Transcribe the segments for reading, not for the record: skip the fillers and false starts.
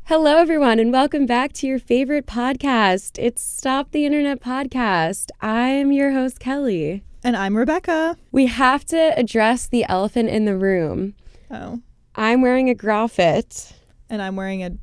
Hello, everyone, and welcome back to your favorite podcast. It's Stop the Internet Podcast. I'm your host, Kelee. And I'm Rebecca. We have to address the elephant in the room. Oh. I'm wearing a graphic. And I'm wearing a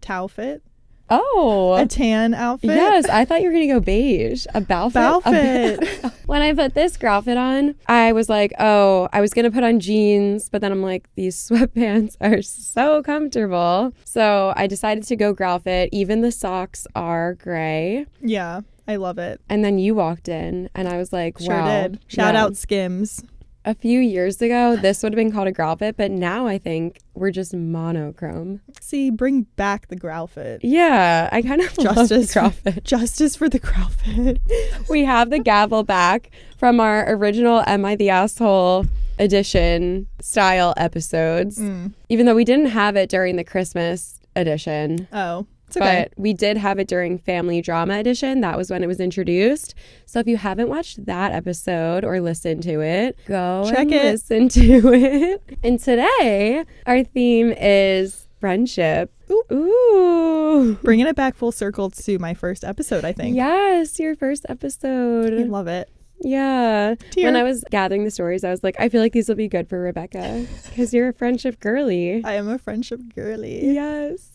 towel fit. Oh. A tan outfit. Yes, I thought you were going to go beige. A balfit. When I put this graphic on, I was like, oh, I was going to put on jeans, but then I'm like, these sweatpants are so comfortable. So I decided to go graphic. Even the socks are gray. Yeah, I love it. And then you walked in and I was like, wow. Sure did. Shout out Skims. A few years ago, this would have been called a graphic, but now I think we're just monochrome. See, bring back the graphic. Yeah, I kind of love the graphic. Justice for the graphic. We have the gavel back from our original Am I the Asshole edition style episodes, even though we didn't have it during the Christmas edition. Oh. It's okay. But we did have it during Family Drama Edition. That was when it was introduced. So if you haven't watched that episode or listened to it, listen to it. And today, our theme is friendship. Ooh. Bringing it back full circle to my first episode, I think. Yes, your first episode. I love it. Yeah. Tear. When I was gathering the stories, I was like, I feel like these will be good for Rebecca because you're a friendship girly. I am a friendship girly. Yes.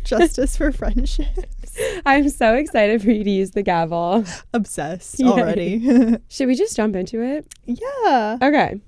Justice for friendships. I'm so excited for you to use the gavel. Obsessed Yay. already. Should we just jump into it? Yeah. Okay.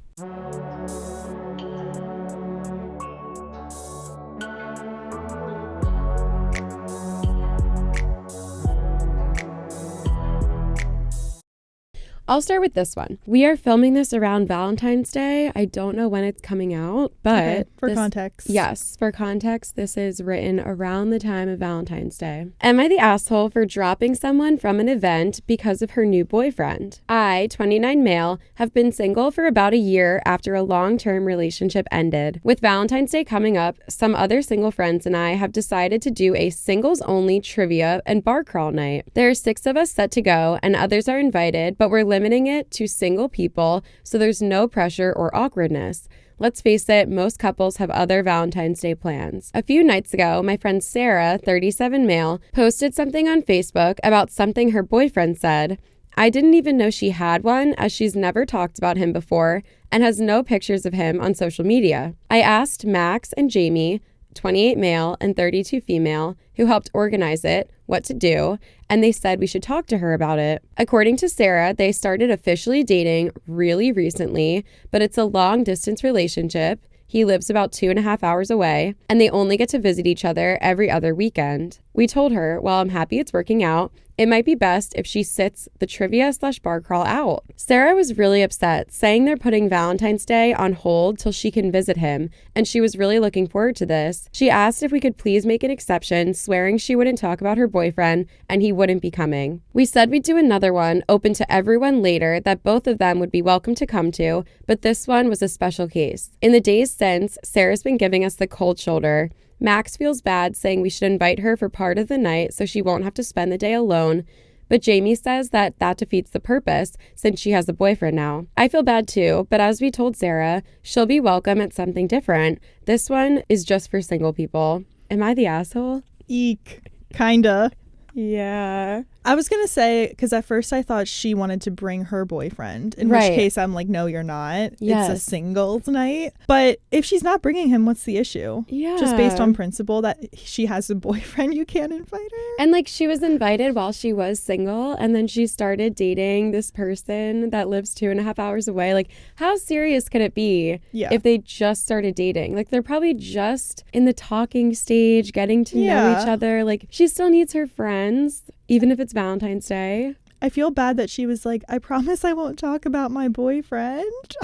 I'll start with this one. We are filming this around Valentine's Day. I don't know when it's coming out, but... Okay, for context. Yes, for context, this is written around the time of Valentine's Day. Am I the asshole for dropping someone from an event because of her new boyfriend? I, 29 male, have been single for about a year after a long-term relationship ended. With Valentine's Day coming up, some other single friends and I have decided to do a singles-only trivia and bar crawl night. There are 6 of us set to go, and others are invited, but we're limiting it to single people so there's no pressure or awkwardness. Let's face it, most couples have other Valentine's Day plans. A few nights ago, my friend Sarah, 37 male, posted something on Facebook about something her boyfriend said. I didn't even know she had one, as she's never talked about him before and has no pictures of him on social media. I asked Max and Jamie, 28 male and 32 female, who helped organize it, what to do, and they said we should talk to her about it. According to Sarah, they started officially dating really recently, but it's a long-distance relationship. He lives about 2.5 hours away, and they only get to visit each other every other weekend. We told her, while I'm happy it's working out, it might be best if she sits the trivia/bar crawl out. Sarah was really upset, saying they're putting Valentine's Day on hold till she can visit him, and she was really looking forward to this. She asked if we could please make an exception, swearing she wouldn't talk about her boyfriend and he wouldn't be coming. We said we'd do another one, open to everyone later, that both of them would be welcome to come to, but this one was a special case. In the days since, Sarah's been giving us the cold shoulder. Max feels bad, saying we should invite her for part of the night so she won't have to spend the day alone, but Jamie says that defeats the purpose since she has a boyfriend now. I feel bad too, but as we told Sarah, she'll be welcome at something different. This one is just for single people. Am I the asshole? Eek. Kinda. Yeah. I was going to say, because at first I thought she wanted to bring her boyfriend, in which case I'm like, no, you're not. Yes. It's a singles night. But if she's not bringing him, what's the issue? Yeah. Just based on principle that she has a boyfriend, you can't invite her? And like she was invited while she was single, and then she started dating this person that lives 2.5 hours away. Like, how serious can it be if they just started dating? Like, they're probably just in the talking stage, getting to know each other. Like, she still needs her friends. Even if it's Valentine's Day. I feel bad that she was like, I promise I won't talk about my boyfriend.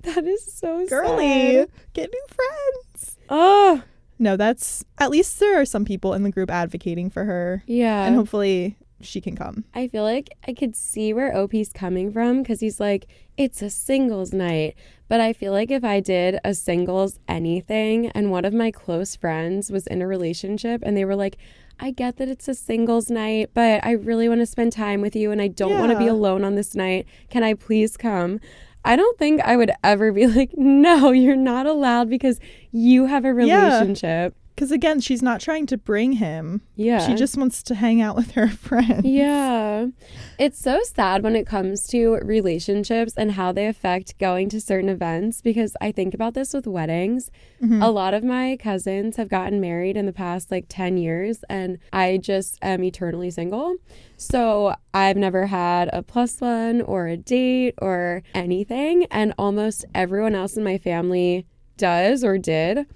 That is so girly. sad. Get new friends. Oh. No, that's... At least there are some people in the group advocating for her. Yeah. And hopefully she can come. I feel like I could see where OP's coming from because he's like, it's a singles night. But I feel like if I did a singles anything and one of my close friends was in a relationship and they were like, I get that it's a singles night, but I really want to spend time with you and I don't want to be alone on this night. Can I please come? I don't think I would ever be like, no, you're not allowed because you have a relationship. Because again, she's not trying to bring him. Yeah. She just wants to hang out with her friends. Yeah. It's so sad when it comes to relationships and how they affect going to certain events, because I think about this with weddings. A lot of my cousins have gotten married in the past like 10 years, and I just am eternally single. So I've never had a +1 or a date or anything. And almost everyone else in my family does or did.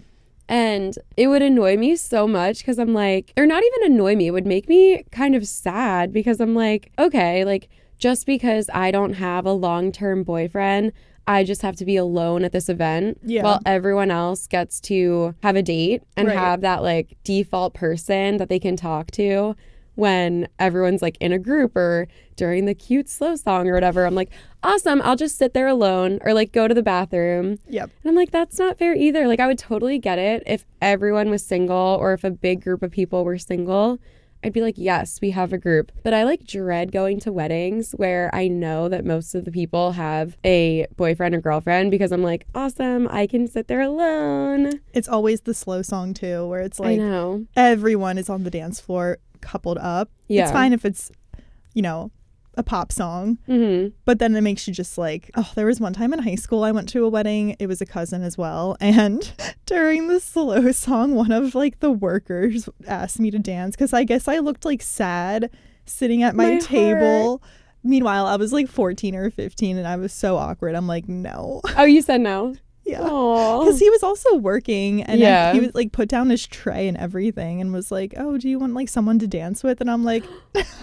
And it would annoy me so much because I'm like, or not even annoy me, it would make me kind of sad because I'm like, okay, like just because I don't have a long-term boyfriend, I just have to be alone at this event while everyone else gets to have a date and have that like default person that they can talk to when everyone's like in a group or during the cute slow song or whatever. I'm like, awesome, I'll just sit there alone or like go to the bathroom. Yep. And I'm like, that's not fair either. Like I would totally get it if everyone was single or if a big group of people were single. I'd be like, yes, we have a group. But I like dread going to weddings where I know that most of the people have a boyfriend or girlfriend because I'm like, awesome, I can sit there alone. It's always the slow song too, where it's like I know. Everyone is on the dance floor coupled up. Yeah. It's fine if it's, you know, a pop song, but then it makes you just like, oh, there was one time in high school I went to a wedding. It was a cousin as well, and during the slow song, one of like the workers asked me to dance because I guess I looked like sad sitting at my table. Meanwhile, I was like 14 or 15 and I was so awkward. I'm like, no. Oh, you said no? Yeah, because he was also working, and he was like put down his tray and everything and was like, oh, do you want like someone to dance with? And I'm like,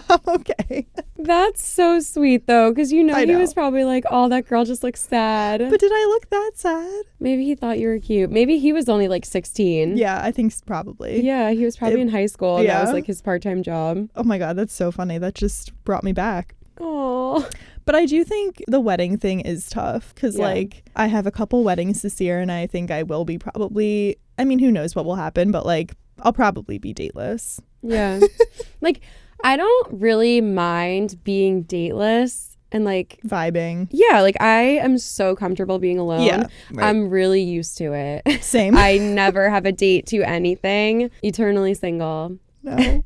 I'm okay. That's so sweet though, because he was probably like, oh, that girl just looks sad. But did I look that sad? Maybe he thought you were cute. Maybe he was only like 16. Yeah, I think probably. Yeah, he was probably in high school and that was like his part-time job. Oh my god, that's so funny. That just brought me back. Oh. But I do think the wedding thing is tough because, like, I have a couple weddings this year and I think I will be probably, I mean, who knows what will happen, but, like, I'll probably be dateless. Yeah. Like, I don't really mind being dateless and, like... vibing. Yeah, like, I am so comfortable being alone. Yeah. Right. I'm really used to it. Same. I never have a date to anything. Eternally single. No.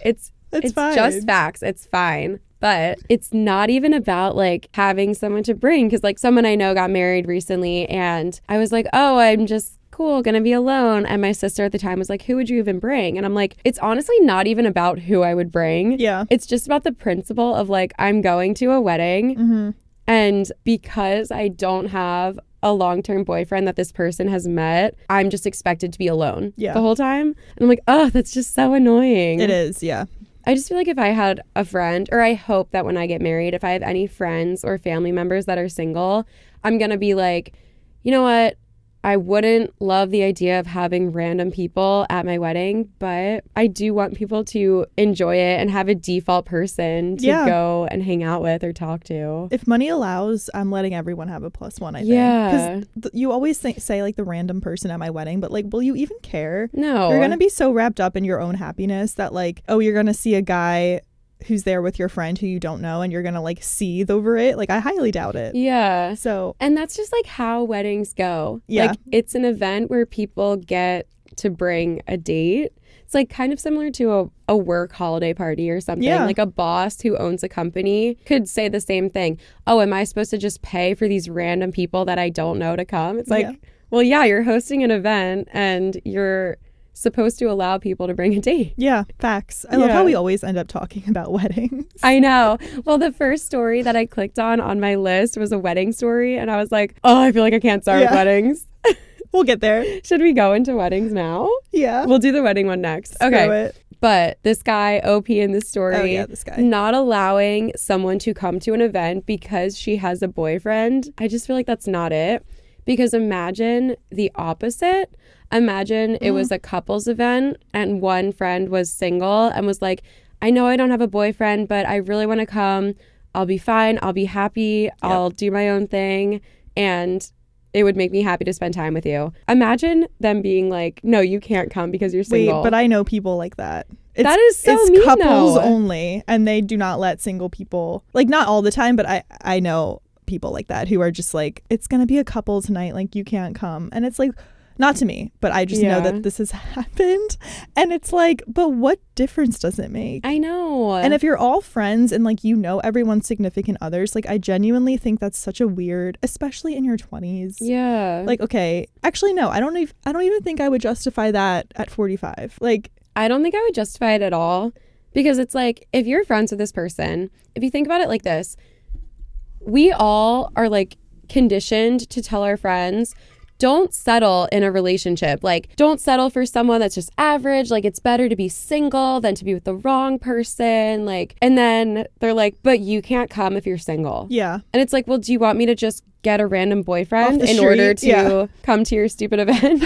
It's just facts. It's fine. But it's not even about like having someone to bring, because like someone I know got married recently and I was like, oh, I'm just cool, gonna be alone. And my sister at the time was like, who would you even bring? And I'm like, it's honestly not even about who I would bring. Yeah. It's just about the principle of like, I'm going to a wedding and because I don't have a long-term boyfriend that this person has met, I'm just expected to be alone the whole time. And I'm like, oh, that's just so annoying. It is, yeah. I just feel like if I had a friend, or I hope that when I get married, if I have any friends or family members that are single, I'm going to be like, you know what? I wouldn't love the idea of having random people at my wedding, but I do want people to enjoy it and have a default person to go and hang out with or talk to. If money allows, I'm letting everyone have a +1, I think. Yeah. Because you always say like the random person at my wedding, but like, will you even care? No. You're going to be so wrapped up in your own happiness that like, oh, you're going to see a guy who's there with your friend who you don't know and you're gonna like seethe over it. Like, I highly doubt it. Yeah. So, and that's just like how weddings go. Yeah. Like, it's an event where people get to bring a date. It's like kind of similar to a work holiday party or something. Yeah. Like a boss who owns a company could say the same thing. Oh, am I supposed to just pay for these random people that I don't know to come? It's like, well, yeah, you're hosting an event and you're supposed to allow people to bring a date. Yeah, facts. I love how we always end up talking about weddings. I know. Well, the first story that I clicked on my list was a wedding story, and I was like, oh, I feel like I can't start with weddings. We'll get there. Should we go into weddings now? Yeah. We'll do the wedding one next. Okay. But this guy, OP in this story, this guy. not allowing someone to come to an event because she has a boyfriend. I just feel like that's not it. Because imagine the opposite. Imagine it was a couples event and one friend was single and was like, I know I don't have a boyfriend, but I really want to come. I'll be fine. I'll be happy. I'll do my own thing. And it would make me happy to spend time with you. Imagine them being like, no, you can't come because you're single. Wait, but I know people like that. That is so mean, it's couples though. only, and they do not let single people, like, not all the time, but I know people like that who are just like, it's gonna be a couples night, like, you can't come. And it's like, Not to me, but I just know that this has happened. And it's like, but what difference does it make? I know. And if you're all friends and like, you know, everyone's significant others, like I genuinely think that's such a weird, especially in your 20s. Yeah. Like, okay, actually, no, I don't even think I would justify that at 45. Like, I don't think I would justify it at all, because it's like, if you're friends with this person, if you think about it like this, we all are like conditioned to tell our friends, don't settle in a relationship. Like, don't settle for someone that's just average. Like, it's better to be single than to be with the wrong person. Like, and then they're like, but you can't come if you're single. yeah. And it's like, well, do you want me to just get a random boyfriend in order to come to your stupid event?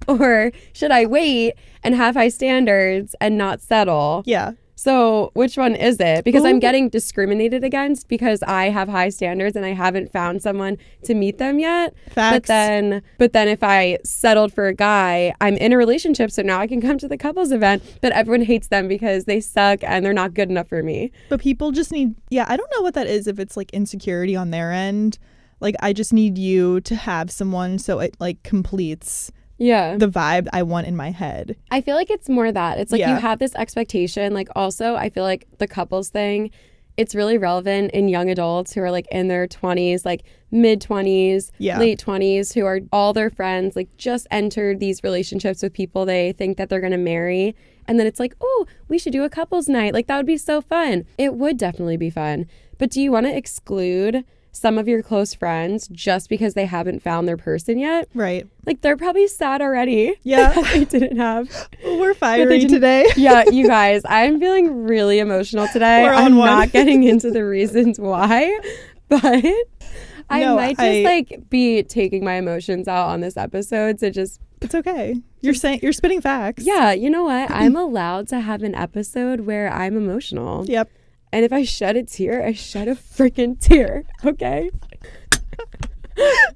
Or should I wait and have high standards and not settle? Yeah. So which one is it? Because I'm getting discriminated against because I have high standards and I haven't found someone to meet them yet. Facts. But then if I settled for a guy, I'm in a relationship, so now I can come to the couples event, but everyone hates them because they suck and they're not good enough for me. But people just need, I don't know what that is, if it's like insecurity on their end. Like, I just need you to have someone so it like completes the vibe I want in my head. I feel like it's more that. It's like you have this expectation. Like, also, I feel like the couples thing, it's really relevant in young adults who are like in their 20s, like mid 20s, late 20s, who are all their friends, like just entered these relationships with people they think that they're going to marry. And then it's like, oh, we should do a couples night. Like, that would be so fun. It would definitely be fun. But do you want to exclude some of your close friends just because they haven't found their person yet? Right. Like, they're probably sad already. Yeah. That they didn't have. We're fiery today. Yeah, you guys, I'm feeling really emotional today. I'm not getting into the reasons why, but I might just be taking my emotions out on this episode. So just, it's okay. You're spitting facts. Yeah, you know what? I'm allowed to have an episode where I'm emotional. Yep. And if I shed a tear, I shed a freaking tear. Okay.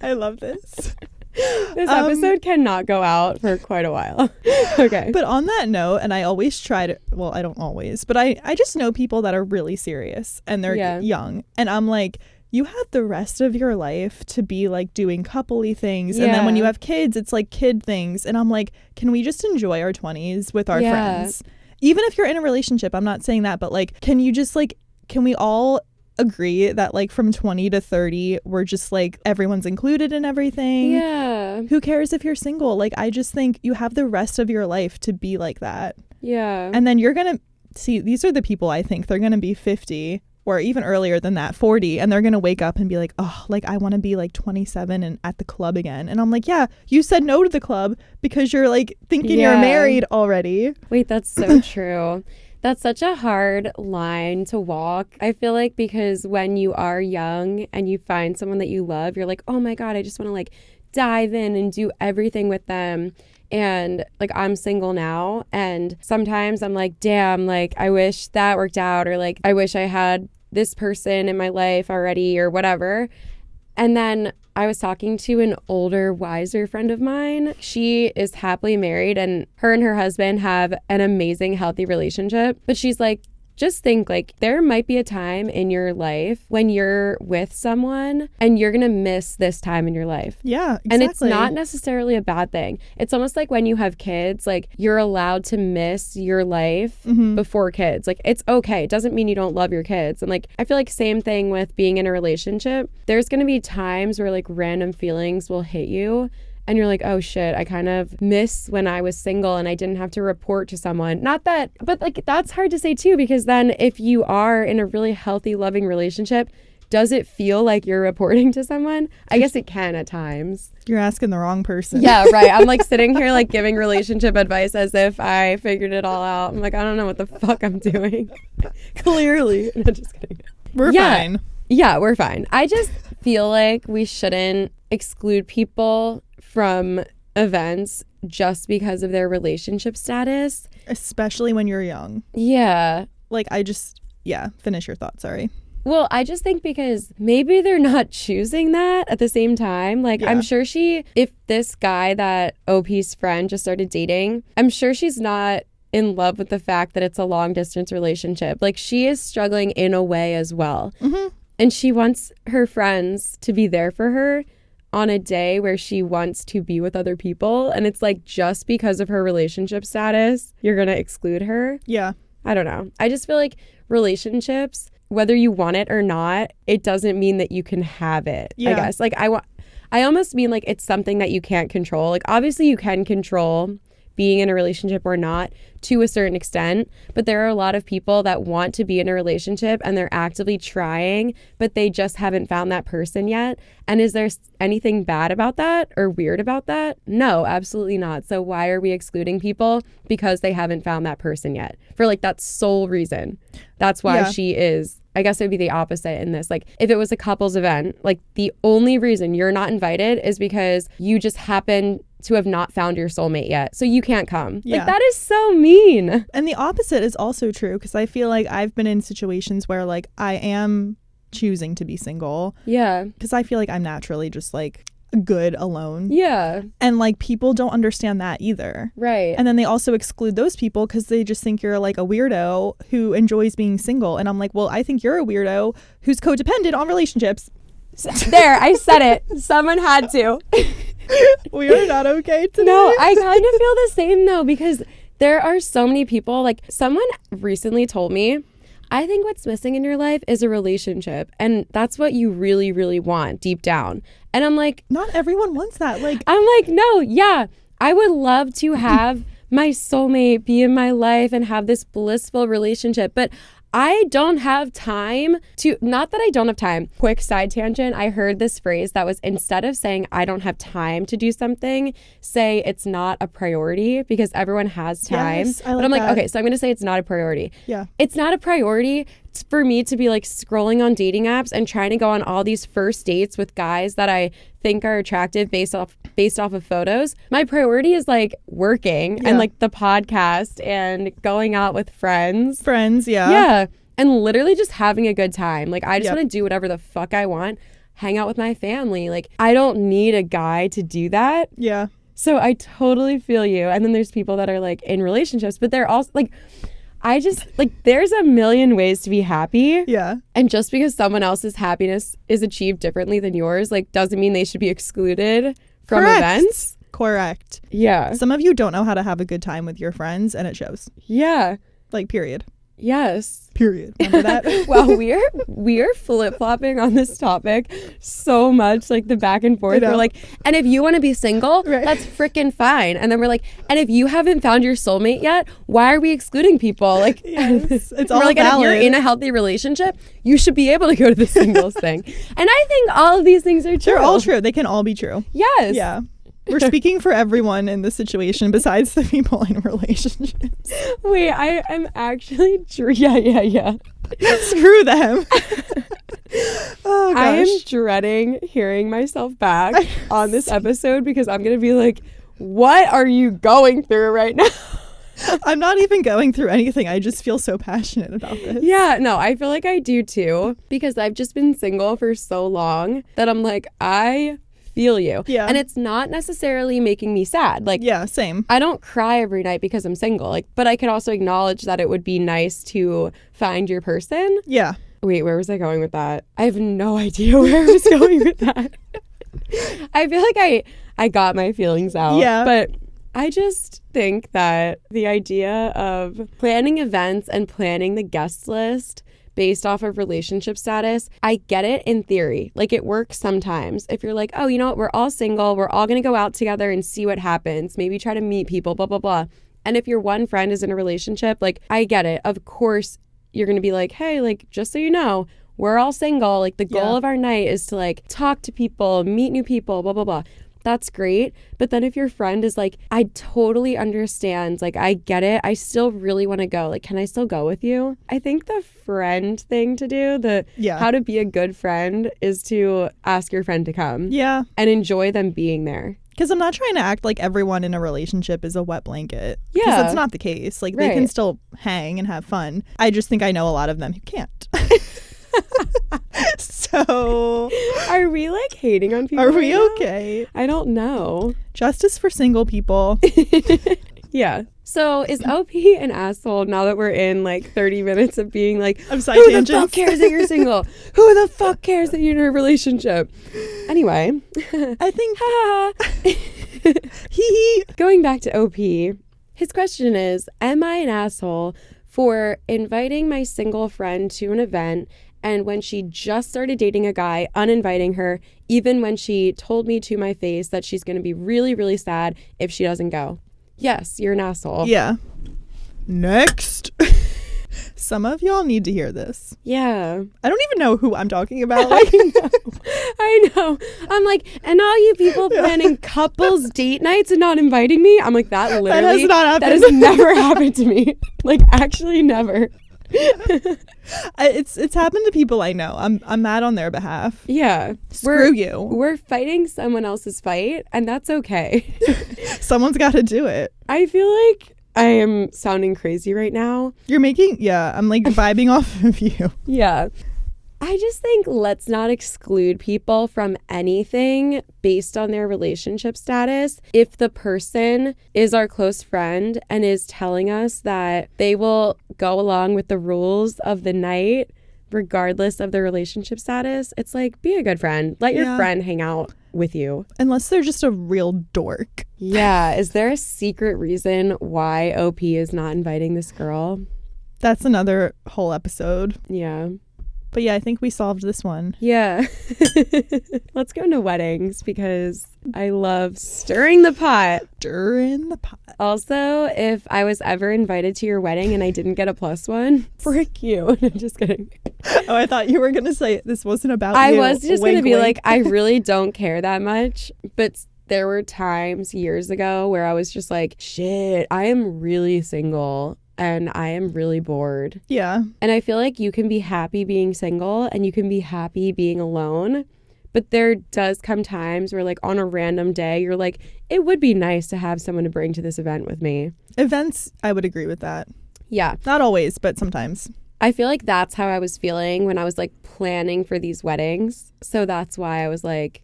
I love this. This episode cannot go out for quite a while. Okay. But on that note, and I always try to, well, I don't always, but I just know people that are really serious and they're young. And I'm like, you have the rest of your life to be like doing coupley things. And then when you have kids, it's like kid things. And I'm like, can we just enjoy our 20s with our friends? Even if you're in a relationship, I'm not saying that, but like, can you just like, can we all agree that like from 20 to 30, we're just like, everyone's included in everything? Yeah. Who cares if you're single? Like, I just think you have the rest of your life to be like that. Yeah. And then you're going to see, these are the people I think they're going to be 50 or even earlier than that, 40, and they're going to wake up and be like, oh, like I want to be like 27 and at the club again. And I'm like, yeah, you said no to the club because you're like thinking you're married already. Wait, that's so true. That's such a hard line to walk. I feel like because when you are young and you find someone that you love, you're like, oh my God, I just want to like dive in and do everything with them. And like, I'm single now. And sometimes I'm like, damn, like I wish that worked out, or like, I wish I had this person in my life already or whatever. And then I was talking to an older, wiser friend of mine. She is happily married and her husband have an amazing, healthy relationship. But she's like, just think like there might be a time in your life when you're with someone and you're going to miss this time in your life. Yeah, exactly. And it's not necessarily a bad thing. It's almost like when you have kids, like you're allowed to miss your life before kids. Like it's okay. It doesn't mean you don't love your kids. And like, I feel like same thing with being in a relationship. There's going to be times where like random feelings will hit you. And you're like, oh shit, I kind of miss when I was single and I didn't have to report to someone. Not that, but like that's hard to say too, because then if you are in a really healthy, loving relationship, does it feel like you're reporting to someone? I guess it can at times. You're asking the wrong person. Yeah, right. I'm like sitting here like giving relationship advice as if I figured it all out. I'm like, I don't know what the fuck I'm doing. Clearly. No, just kidding. We're fine. Yeah, we're fine. I just feel like we shouldn't exclude people from events just because of their relationship status. Especially when you're young. Yeah. Like finish your thought, sorry. Well, I just think because maybe they're not choosing that at the same time. Like, I'm sure if this guy that OP's friend just started dating, I'm sure she's not in love with the fact that it's a long distance relationship. Like, she is struggling in a way as well. Mm-hmm. And she wants her friends to be there for her. on a day where she wants to be with other people, and it's like just because of her relationship status, you're going to exclude her. Yeah. I don't know. I just feel like relationships, whether you want it or not, it doesn't mean that you can have it. Yeah. I guess. Like I almost mean like it's something that you can't control. Like obviously you can control being in a relationship or not to a certain extent, but there are a lot of people that want to be in a relationship and they're actively trying, but they just haven't found that person yet. And is there anything bad about that or weird about that? No, absolutely not. So why are we excluding people because they haven't found that person yet? For like that sole reason. That's why she is. I guess it would be the opposite in this. Like if it was a couples event, like the only reason you're not invited is because you just happen to have not found your soulmate yet. So you can't come. Yeah. Like that is so mean. And the opposite is also true, because I feel like I've been in situations where like I am choosing to be single. Yeah. Because I feel like I'm naturally just like good alone. Yeah. And like people don't understand that either. Right. And then they also exclude those people because they just think you're like a weirdo who enjoys being single. And I'm like, well, I think you're a weirdo who's codependent on relationships. There, I said it. Someone had to. We are not okay today. No, I kind of feel the same though, because there are so many people. Like someone recently told me, I think what's missing in your life is a relationship. And that's what you really, really want deep down. And I'm like, not everyone wants that. Like, I'm like, no, yeah, I would love to have my soulmate be in my life and have this blissful relationship. But I don't have time to, not that I don't have time. Quick side tangent. I heard this phrase that was, instead of saying I don't have time to do something, say it's not a priority, because everyone has time. Yes, but I'm like, that. okay, so I'm going to say it's not a priority. Yeah. It's not a priority for me to be like scrolling on dating apps and trying to go on all these first dates with guys that I think are attractive based off of photos. My priority is like working and like the podcast and going out with friends. Yeah. And literally just having a good time. Like I just want to do whatever the fuck I want, hang out with my family. Like I don't need a guy to do that. Yeah. So I totally feel you. And then there's people that are like in relationships, but they're also like, I just like, there's a million ways to be happy. Yeah. And just because someone else's happiness is achieved differently than yours, like doesn't mean they should be excluded from events. Correct. Yeah. Some of you don't know how to have a good time with your friends, and it shows. Yeah. Like, period. Yes. Period. Remember that? Wow, we're flip-flopping on this topic so much, like the back and forth. We're like, and if you want to be single, that's freaking fine. And then we're like, and if you haven't found your soulmate yet, why are we excluding people? Like, yes, it's all like, valid. and if you're in a healthy relationship, you should be able to go to the singles thing. And I think all of these things are true. They're all true. They can all be true. Yes. Yeah. We're speaking for everyone in this situation besides the people in relationships. Wait, I am actually... Yeah. Screw them. Oh, gosh. I am dreading hearing myself back on this episode, because I'm going to be like, what are you going through right now? I'm not even going through anything. I just feel so passionate about this. Yeah, no, I feel like I do too, because I've just been single for so long that I'm like, I feel you. Yeah. And it's not necessarily making me sad. Like, yeah, same. I don't cry every night because I'm single. Like, but I could also acknowledge that it would be nice to find your person. Yeah. Wait, where was I going with that? I have no idea where I was going with that. I feel like I got my feelings out. Yeah. But I just think that the idea of planning events and planning the guest list based off of relationship status, I get it in theory. Like it works sometimes. If you're like, oh, you know what? We're all single. We're all going to go out together and see what happens. Maybe try to meet people, blah, blah, blah. And if your one friend is in a relationship, like I get it. Of course, you're going to be like, hey, like, just so you know, we're all single. Like the goal of our night is to like talk to people, meet new people, blah, blah, blah. That's great. But then if your friend is like, I totally understand, like, I get it, I still really want to go, like, can I still go with you? I think the friend thing to do, how to be a good friend, is to ask your friend to come. Yeah. And enjoy them being there. Because I'm not trying to act like everyone in a relationship is a wet blanket. Yeah. Because that's not the case. Like, they can still hang and have fun. I just think I know a lot of them who can't. So are we like hating on people? Are we okay? I don't know. Justice for single people. Yeah. So is OP an asshole now that we're in like 30 minutes of being like, I'm side who tangents. the fuck cares that you're single? Who the fuck cares that you're in a relationship? Anyway. I think he Going back to OP, his question is, am I an asshole for inviting my single friend to an event and when she just started dating a guy, uninviting her, even when she told me to my face that she's going to be really, really sad if she doesn't go? Yes, you're an asshole. Yeah. Next. Some of y'all need to hear this. Yeah. I don't even know who I'm talking about. I know. I'm like, and all you people planning couples date nights and not inviting me? I'm like, that literally, that has not happened. That has never happened to me. Like, actually never. It's happened to people I know. I'm mad on their behalf. Yeah. Screw you. We're fighting someone else's fight, and that's okay. Someone's got to do it. I feel like I am sounding crazy right now. I'm like vibing off of you. Yeah. I just think let's not exclude people from anything based on their relationship status. If the person is our close friend and is telling us that they will go along with the rules of the night, regardless of their relationship status, it's like, be a good friend. Let your friend hang out with you. Unless they're just a real dork. Yeah. Is there a secret reason why OP is not inviting this girl? That's another whole episode. Yeah. But yeah, I think we solved this one. Yeah. Let's go into weddings because I love stirring the pot. Stirring the pot. Also, if I was ever invited to your wedding and I didn't get a +1, frick you. I'm just kidding. Oh, I thought you were going to say this wasn't about you. I was just going to be wink. like, I really don't care that much. But there were times years ago where I was just like, shit, I am really single. And I am really bored. Yeah. And I feel like you can be happy being single and you can be happy being alone. But there does come times where like on a random day, you're like, it would be nice to have someone to bring to this event with me. Events, I would agree with that. Yeah. Not always, but sometimes. I feel like that's how I was feeling when I was like planning for these weddings. So that's why I was like,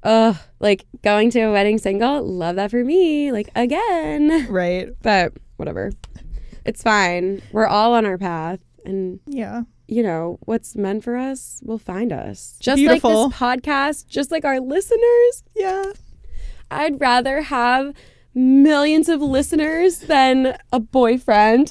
like going to a wedding single, love that for me. Like again. Right. But whatever. It's fine. We're all on our path. And, yeah, you know, what's meant for us will find us. Just Beautiful. like this podcast, just like our listeners. Yeah. I'd rather have millions of listeners than a boyfriend.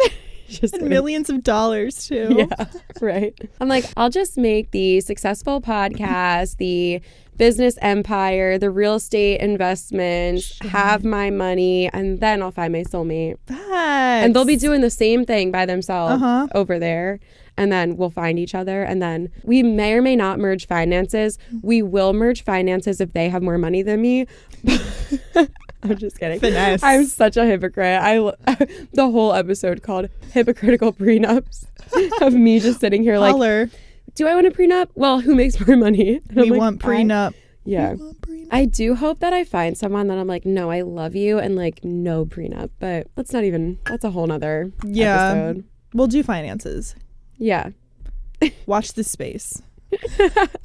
Just and millions of dollars, too. Yeah, right. I'm like, I'll just make the successful podcast, the business empire, the real estate investments, have my money, and then I'll find my soulmate. Facts. And they'll be doing the same thing by themselves Uh-huh. over there. And then we'll find each other. And then we may or may not merge finances. We will merge finances if they have more money than me. I'm just kidding. Finesse. I'm such a hypocrite. The whole episode called Hypocritical Prenups of me just sitting here like, Holler. do I want a prenup? Well, who makes more money? And We I'm like, want prenup. Yeah. We want prenup. I do hope that I find someone that I'm like, no, I love you, and like, no prenup. But that's a whole nother episode. We'll do finances. Yeah. Watch this space.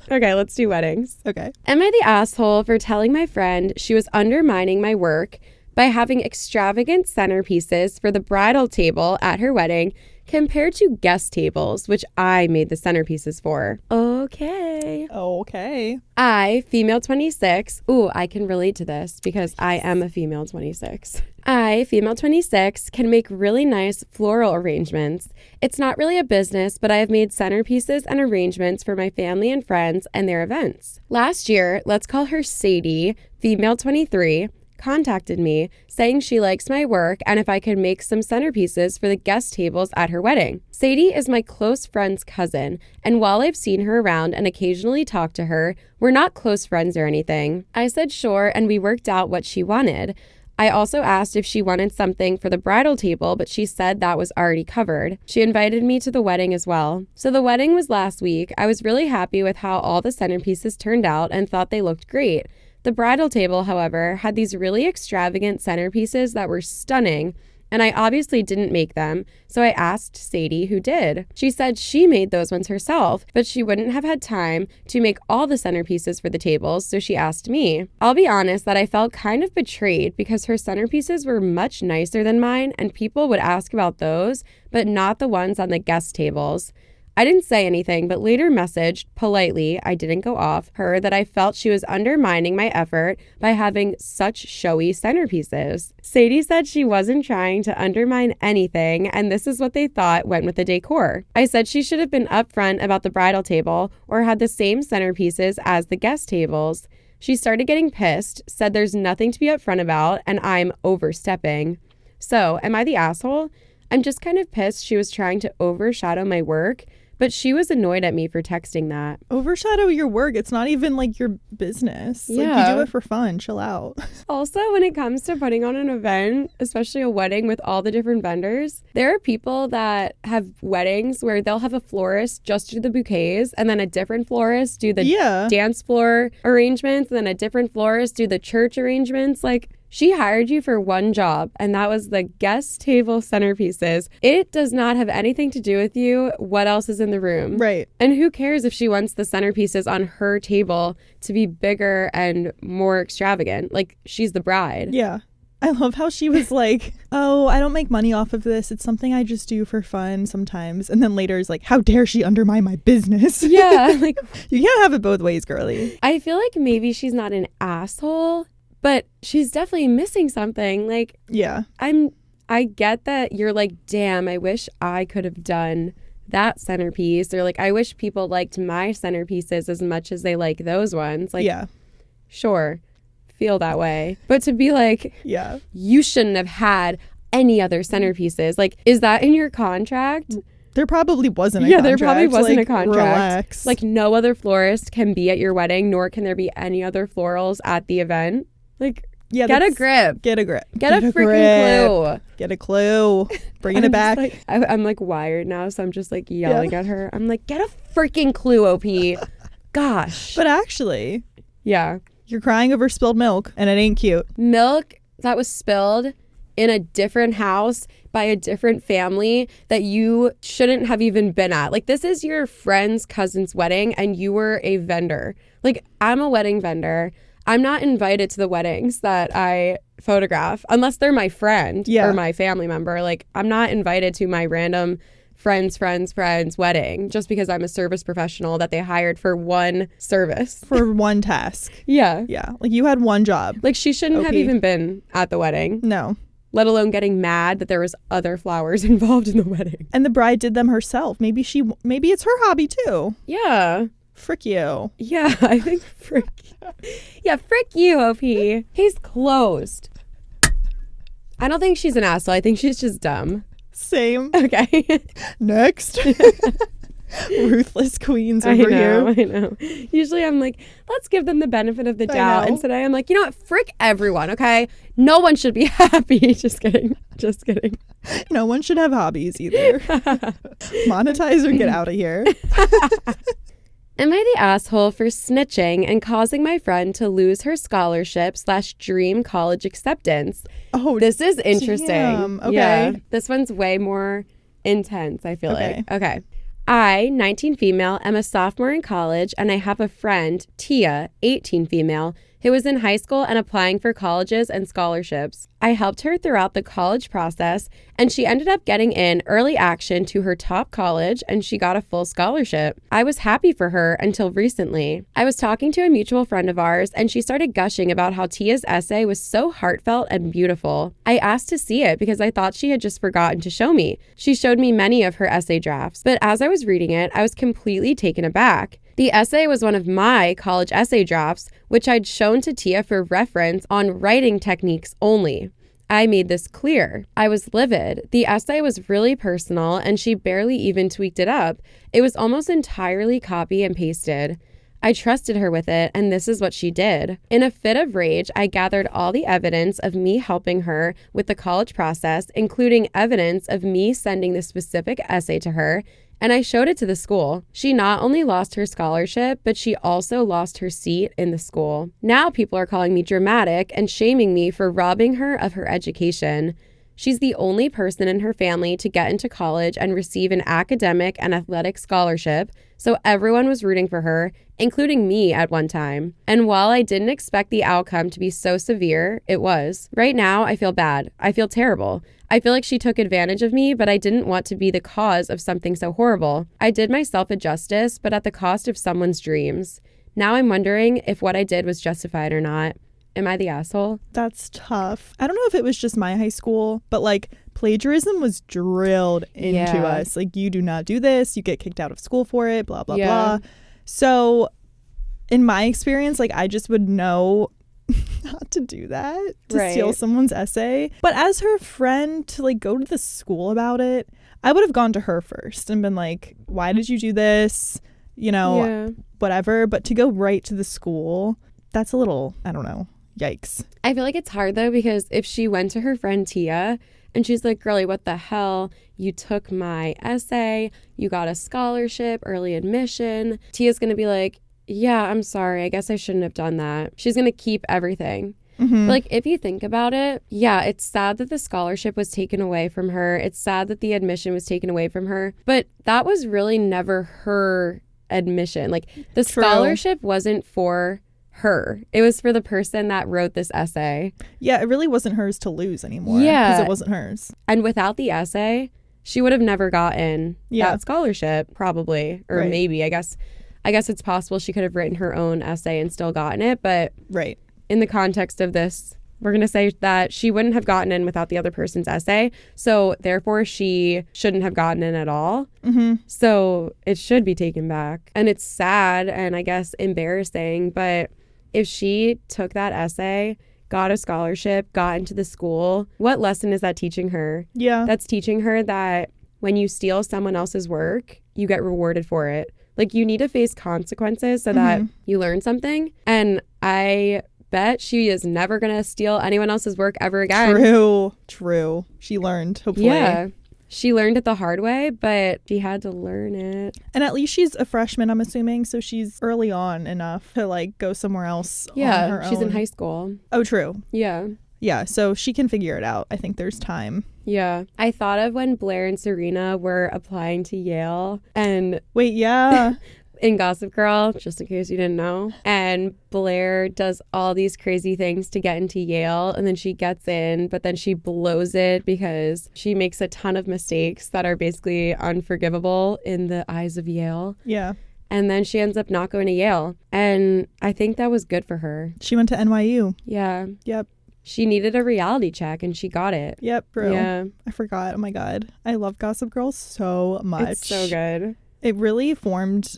Okay, let's do weddings. Okay. Am I the asshole for telling my friend she was undermining my work by having extravagant centerpieces for the bridal table at her wedding compared to guest tables, which I made the centerpieces for? Okay. I, female 26. Ooh, I can relate to this because I am a female 26. I, female 26, can make really nice floral arrangements. It's not really a business, but I have made centerpieces and arrangements for my family and friends and their events. Last year, let's call her Sadie, female 23, contacted me saying she likes my work and if I could make some centerpieces for the guest tables at her wedding. Sadie is my close friend's cousin, and while I've seen her around and occasionally talked to her, we're not close friends or anything. I said sure, and we worked out what she wanted. I also asked if she wanted something for the bridal table, but she said that was already covered. She invited me to the wedding as well. So the wedding was last week. I was really happy with how all the centerpieces turned out and thought they looked great. The bridal table, however, had these really extravagant centerpieces that were stunning, and I obviously didn't make them, so I asked Sadie who did. She said she made those ones herself, but she wouldn't have had time to make all the centerpieces for the tables, so she asked me. I'll be honest that I felt kind of betrayed because her centerpieces were much nicer than mine, and people would ask about those, but not the ones on the guest tables. I didn't say anything, but later messaged, politely, I didn't go off, her that I felt she was undermining my effort by having such showy centerpieces. Sadie said she wasn't trying to undermine anything, and this is what they thought went with the decor. I said she should have been upfront about the bridal table or had the same centerpieces as the guest tables. She started getting pissed, said there's nothing to be upfront about, and I'm overstepping. So, am I the asshole? I'm just kind of pissed she was trying to overshadow my work, but she was annoyed at me for texting that. Overshadow your work. It's not even like your business. Yeah. Like, you do it for fun. Chill out. Also, when it comes to putting on an event, especially a wedding with all the different vendors, there are people that have weddings where they'll have a florist just do the bouquets, and then a different florist do the dance floor arrangements, and then a different florist do the church arrangements. Like, she hired you for one job, and that was the guest table centerpieces. It does not have anything to do with you. What else is in the room? Right. And who cares if she wants the centerpieces on her table to be bigger and more extravagant? Like, she's the bride. Yeah. I love how she was like, oh, I don't make money off of this. It's something I just do for fun sometimes. And then later is like, how dare she undermine my business? Yeah. Like, you can't have it both ways, girly. I feel like maybe she's not an asshole, but she's definitely missing something. Like, yeah, I get that you're like, damn, I wish I could have done that centerpiece. Or like, I wish people liked my centerpieces as much as they like those ones. Like, yeah, sure, feel that way. But to be like, yeah, you shouldn't have had any other centerpieces. Like, is that in your contract? There probably wasn't a contract. Yeah, there probably wasn't like, a contract. Relax. Like, no other florist can be at your wedding, nor can there be any other florals at the event. Like, yeah, get a grip. Get a grip. Get a freaking clue. Get a clue. Bringing it back. Like, I'm like wired now, so I'm just like yelling at her. I'm like, get a freaking clue, OP. Gosh. But actually, yeah. You're crying over spilled milk, and it ain't cute. Milk that was spilled in a different house by a different family that you shouldn't have even been at. Like, this is your friend's cousin's wedding, and you were a vendor. Like, I'm a wedding vendor. I'm not invited to the weddings that I photograph unless they're my friend or my family member. Like, I'm not invited to my random friend's wedding just because I'm a service professional that they hired for one service. For one task. Yeah. Yeah. Like, you had one job. Like, she shouldn't have even been at the wedding. No. Let alone getting mad that there was other flowers involved in the wedding. And the bride did them herself. Maybe it's her hobby too. Yeah. Frick you. Yeah, I think frick. Yeah, frick you, OP. He's closed. I don't think she's an asshole. I think she's just dumb. Same. Okay. Next. Ruthless queens over here. I know. Usually I'm like, let's give them the benefit of the doubt. And today I'm like, you know what? Frick everyone, okay? No one should be happy. Just kidding. Just kidding. No one should have hobbies either. Monetize or get out of here. Am I the asshole for snitching and causing my friend to lose her scholarship/dream college acceptance? Oh, this is interesting. Damn. Okay. Yeah, this one's way more intense, I feel like. Okay. I, 19 female, am a sophomore in college, and I have a friend, Tia, 18 female, who was in high school and applying for colleges and scholarships. I helped her throughout the college process, and she ended up getting in early action to her top college, and she got a full scholarship. I was happy for her until recently. I was talking to a mutual friend of ours, and she started gushing about how Tia's essay was so heartfelt and beautiful. I asked to see it because I thought she had just forgotten to show me. She showed me many of her essay drafts, but as I was reading it, I was completely taken aback. The essay was one of my college essay drafts, which I'd shown to Tia for reference on writing techniques only. I made this clear. I was livid. The essay was really personal, and she barely even tweaked it up. It was almost entirely copy and pasted. I trusted her with it, and this is what she did. In a fit of rage, I gathered all the evidence of me helping her with the college process, including evidence of me sending the specific essay to her, and I showed it to the school. She not only lost her scholarship, but she also lost her seat in the school. Now people are calling me dramatic and shaming me for robbing her of her education. She's the only person in her family to get into college and receive an academic and athletic scholarship, so everyone was rooting for her, including me at one time. And while I didn't expect the outcome to be so severe, it was. Right now, I feel bad. I feel terrible. I feel like she took advantage of me, but I didn't want to be the cause of something so horrible. I did myself a justice, but at the cost of someone's dreams. Now I'm wondering if what I did was justified or not. Am I the asshole? That's tough. I don't know if it was just my high school, but like plagiarism was drilled into us. Like, you do not do this. You get kicked out of school for it, blah, blah, blah. So in my experience, like, I just would know not to do that, to steal someone's essay. But as her friend, to like go to the school about it, I would have gone to her first and been like, why did you do this? You know, whatever. But to go right to the school, that's a little, I don't know. Yikes. I feel like it's hard though, because if she went to her friend Tia and she's like, girlie, what the hell? You took my essay, you got a scholarship, early admission. Tia's going to be like, yeah, I'm sorry. I guess I shouldn't have done that. She's going to keep everything. Mm-hmm. But like, if you think about it, yeah, it's sad that the scholarship was taken away from her. It's sad that the admission was taken away from her. But that was really never her admission. Like, the scholarship wasn't for her. It was for the person that wrote this essay. Yeah, it really wasn't hers to lose anymore. Yeah. Because it wasn't hers. And without the essay, she would have never gotten that scholarship, probably. Or maybe, I guess it's possible she could have written her own essay and still gotten it. But in the context of this, we're going to say that she wouldn't have gotten in without the other person's essay. So therefore, she shouldn't have gotten in at all. Mm-hmm. So it should be taken back. And it's sad and I guess embarrassing, but if she took that essay, got a scholarship, got into the school, what lesson is that teaching her? Yeah. That's teaching her that when you steal someone else's work, you get rewarded for it. Like, you need to face consequences so that you learn something. And I bet she is never going to steal anyone else's work ever again. True. She learned, hopefully. Yeah. She learned it the hard way, but she had to learn it. And at least she's a freshman, I'm assuming, so she's early on enough to, like, go somewhere else on her own. She's in high school. Oh, true. Yeah. Yeah, so she can figure it out. I think there's time. Yeah. I thought of when Blair and Serena were applying to Yale and... Wait, yeah. in Gossip Girl, just in case you didn't know. And Blair does all these crazy things to get into Yale, and then she gets in, but then she blows it because she makes a ton of mistakes that are basically unforgivable in the eyes of Yale. Yeah. And then she ends up not going to Yale. And I think that was good for her. She went to NYU. Yeah. Yep. She needed a reality check and she got it. Yep, bro. Yeah. I forgot. Oh my God. I love Gossip Girl so much. It's so good. It really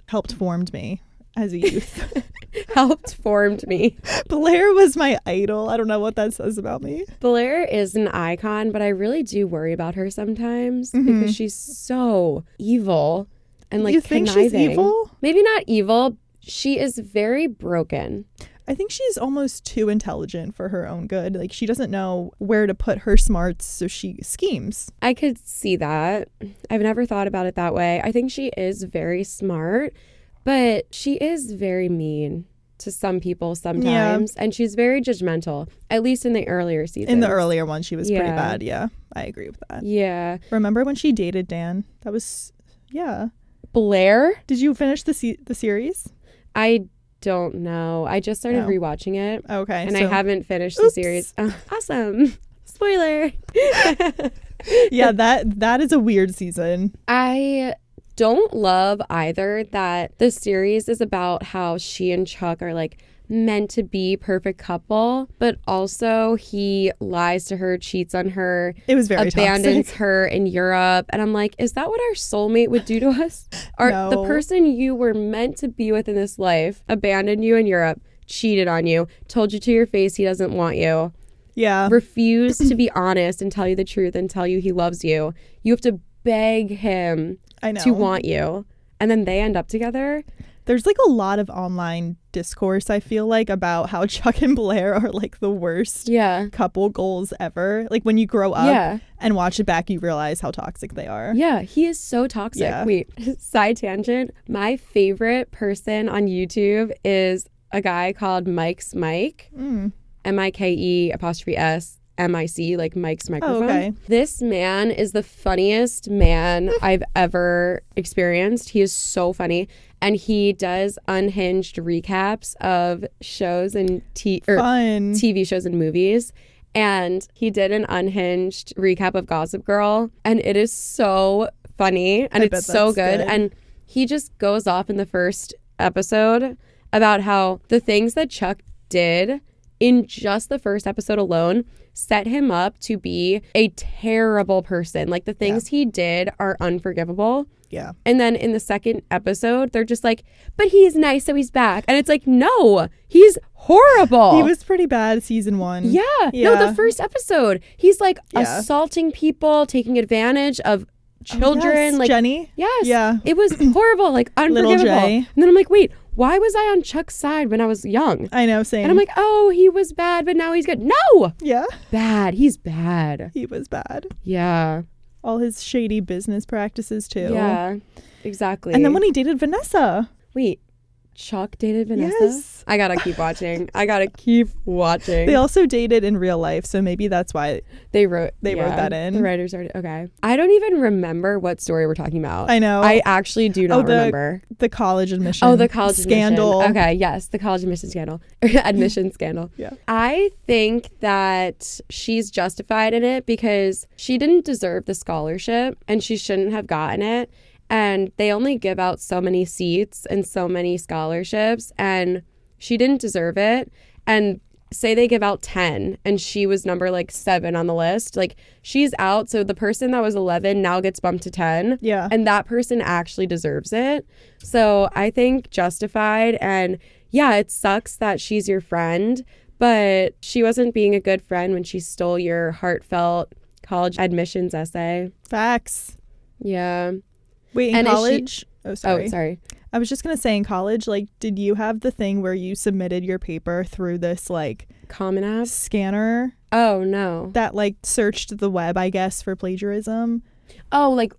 helped formed me as a youth. Helped formed me. Blair was my idol. I don't know what that says about me. Blair is an icon, but I really do worry about her sometimes because she's so evil and like conniving. You think she's evil? Maybe not evil. She is very broken. I think she's almost too intelligent for her own good. Like, she doesn't know where to put her smarts, so she schemes. I could see that. I've never thought about it that way. I think she is very smart, but she is very mean to some people sometimes. Yeah. And she's very judgmental, at least in the earlier seasons. In the earlier one, she was pretty bad. Yeah, I agree with that. Yeah. Remember when she dated Dan? That was, Blair? Did you finish the series? I don't know. I just started rewatching it. Okay. And I haven't finished the series. Oh, awesome. Spoiler. Yeah, that is a weird season. I don't love either that the series is about how she and Chuck are like meant to be perfect couple, but also he lies to her, cheats on her. It was very abandons toxic. her in Europe. And I'm like, is that what our soulmate would do to us? No. The person you were meant to be with in this life abandoned you in Europe, cheated on you, told you to your face he doesn't want you. Yeah. Refused to be honest and tell you the truth and tell you he loves you. You have to beg him to want you. And then they end up together. There's like a lot of online discourse, I feel like, about how Chuck and Blair are like the worst couple goals ever. Like, when you grow up and watch it back, you realize how toxic they are. Yeah, he is so toxic. Yeah. Wait, side tangent. My favorite person on YouTube is a guy called Mike's Mike. Mike''S''. MIC, like Mike's microphone. Oh, okay. This man is the funniest man I've ever experienced. He is so funny. And he does unhinged recaps of shows and TV shows and movies. And he did an unhinged recap of Gossip Girl. And it is so funny. And it's so good. And he just goes off in the first episode about how the things that Chuck did in just the first episode alone set him up to be a terrible person. Like, the things he did are unforgivable. Yeah. And then in the second episode, they're just like, but he's nice, so he's back. And it's like, no, he's horrible. He was pretty bad season 1. Yeah. No, the first episode, he's like assaulting people, taking advantage of children. Yes. Like Jenny. Yes. Yeah. It was horrible, like unforgivable. Little Jay. And then I'm like, wait, why was I on Chuck's side when I was young? I know, same. And I'm like, oh, he was bad, but now he's good. No. Yeah. Bad. He's bad. He was bad. Yeah. All his shady business practices too. Yeah, exactly. And then when he dated Vanessa. Wait, Chuck dated Vanessa? Yes. I gotta keep watching. They also dated in real life, so maybe that's why they wrote that in. The writers are okay. I don't even remember what story we're talking about. I know. I actually do not remember. The college admission. Oh, the college scandal. Admission. Okay, yes, the college admission scandal. Admission scandal. Yeah. I think that she's justified in it because she didn't deserve the scholarship and she shouldn't have gotten it. And they only give out so many seats and so many scholarships, and she didn't deserve it. And say they give out 10 and she was number like 7 on the list, like she's out. So the person that was 11 now gets bumped to 10. Yeah. And that person actually deserves it. So I think justified. And yeah, it sucks that she's your friend, but she wasn't being a good friend when she stole your heartfelt college admissions essay. Facts. Yeah. Wait, in college? Sorry. I was just going to say, in college, like, did you have the thing where you submitted your paper through this, like, Common App scanner? Oh, no. That, like, searched the web, I guess, for plagiarism? Oh, like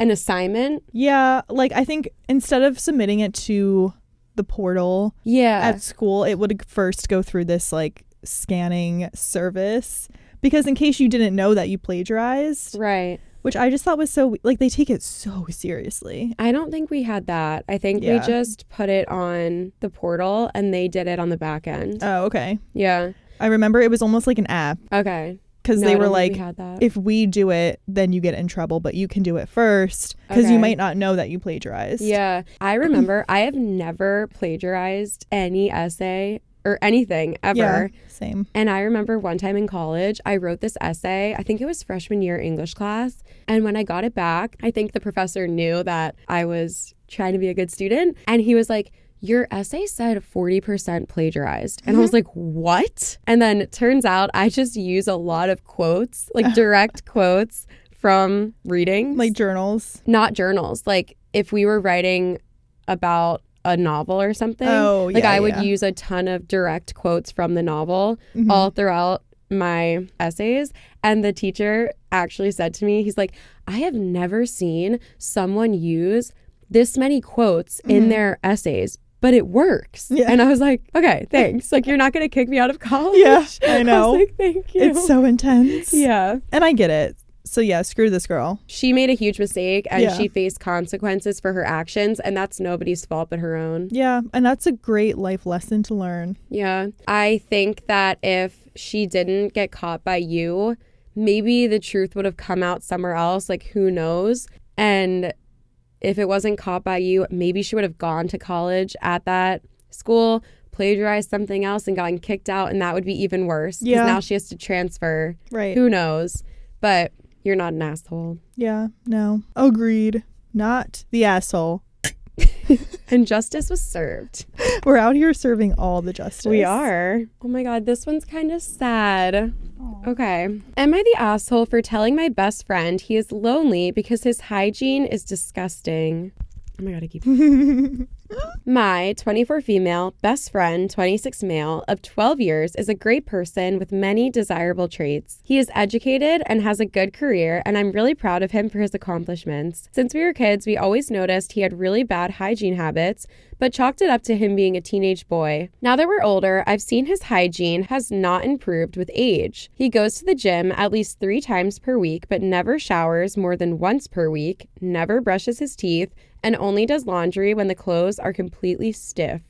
an assignment? Yeah. Like, I think instead of submitting it to the portal at school, it would first go through this, like, scanning service. Because in case you didn't know that you plagiarized. Right. Which I just thought was so, like, they take it so seriously. I don't think we had that. I think we just put it on the portal and they did it on the back end. Oh, okay. Yeah. I remember it was almost like an app. Okay. Because they were like, if we do it, then you get in trouble, but you can do it first because you might not know that you plagiarized. Yeah. I remember I have never plagiarized any essay or anything ever. Yeah, same. And I remember one time in college, I wrote this essay. I think it was freshman year English class. And when I got it back, I think the professor knew that I was trying to be a good student. And he was like, your essay said 40% plagiarized. And I was like, what? And then it turns out I just use a lot of quotes, like direct quotes from readings. Like journals? Not journals. Like if we were writing about a novel or something, I would use a ton of direct quotes from the novel all throughout my essays. And the teacher actually said to me, he's like, I have never seen someone use this many quotes in their essays, but it works. Yeah. And I was like, okay, thanks. Like, you're not going to kick me out of college? Yeah, I know. I was like, thank you. It's so intense. Yeah. And I get it. So yeah, screw this girl. She made a huge mistake and she faced consequences for her actions, and that's nobody's fault but her own. Yeah, and that's a great life lesson to learn. Yeah. I think that if she didn't get caught by you, maybe the truth would have come out somewhere else. Like, who knows? And if it wasn't caught by you, maybe she would have gone to college at that school, plagiarized something else and gotten kicked out, and that would be even worse. Because now she has to transfer. Right. Who knows? But you're not an asshole. Yeah, no. Agreed. Not the asshole. And justice was served. We're out here serving all the justice. We are. Oh my God, this one's kind of sad. Aww. Okay. Am I the asshole for telling my best friend he is lonely because his hygiene is disgusting? Oh my God, I keep... My 24 female, best friend, 26 male, of 12 years is a great person with many desirable traits. He is educated and has a good career, and I'm really proud of him for his accomplishments. Since we were kids, we always noticed he had really bad hygiene habits, but chalked it up to him being a teenage boy. Now that we're older, I've seen his hygiene has not improved with age. He goes to the gym at least 3 times per week, but never showers more than once per week, never brushes his teeth, and only does laundry when the clothes are completely stiff.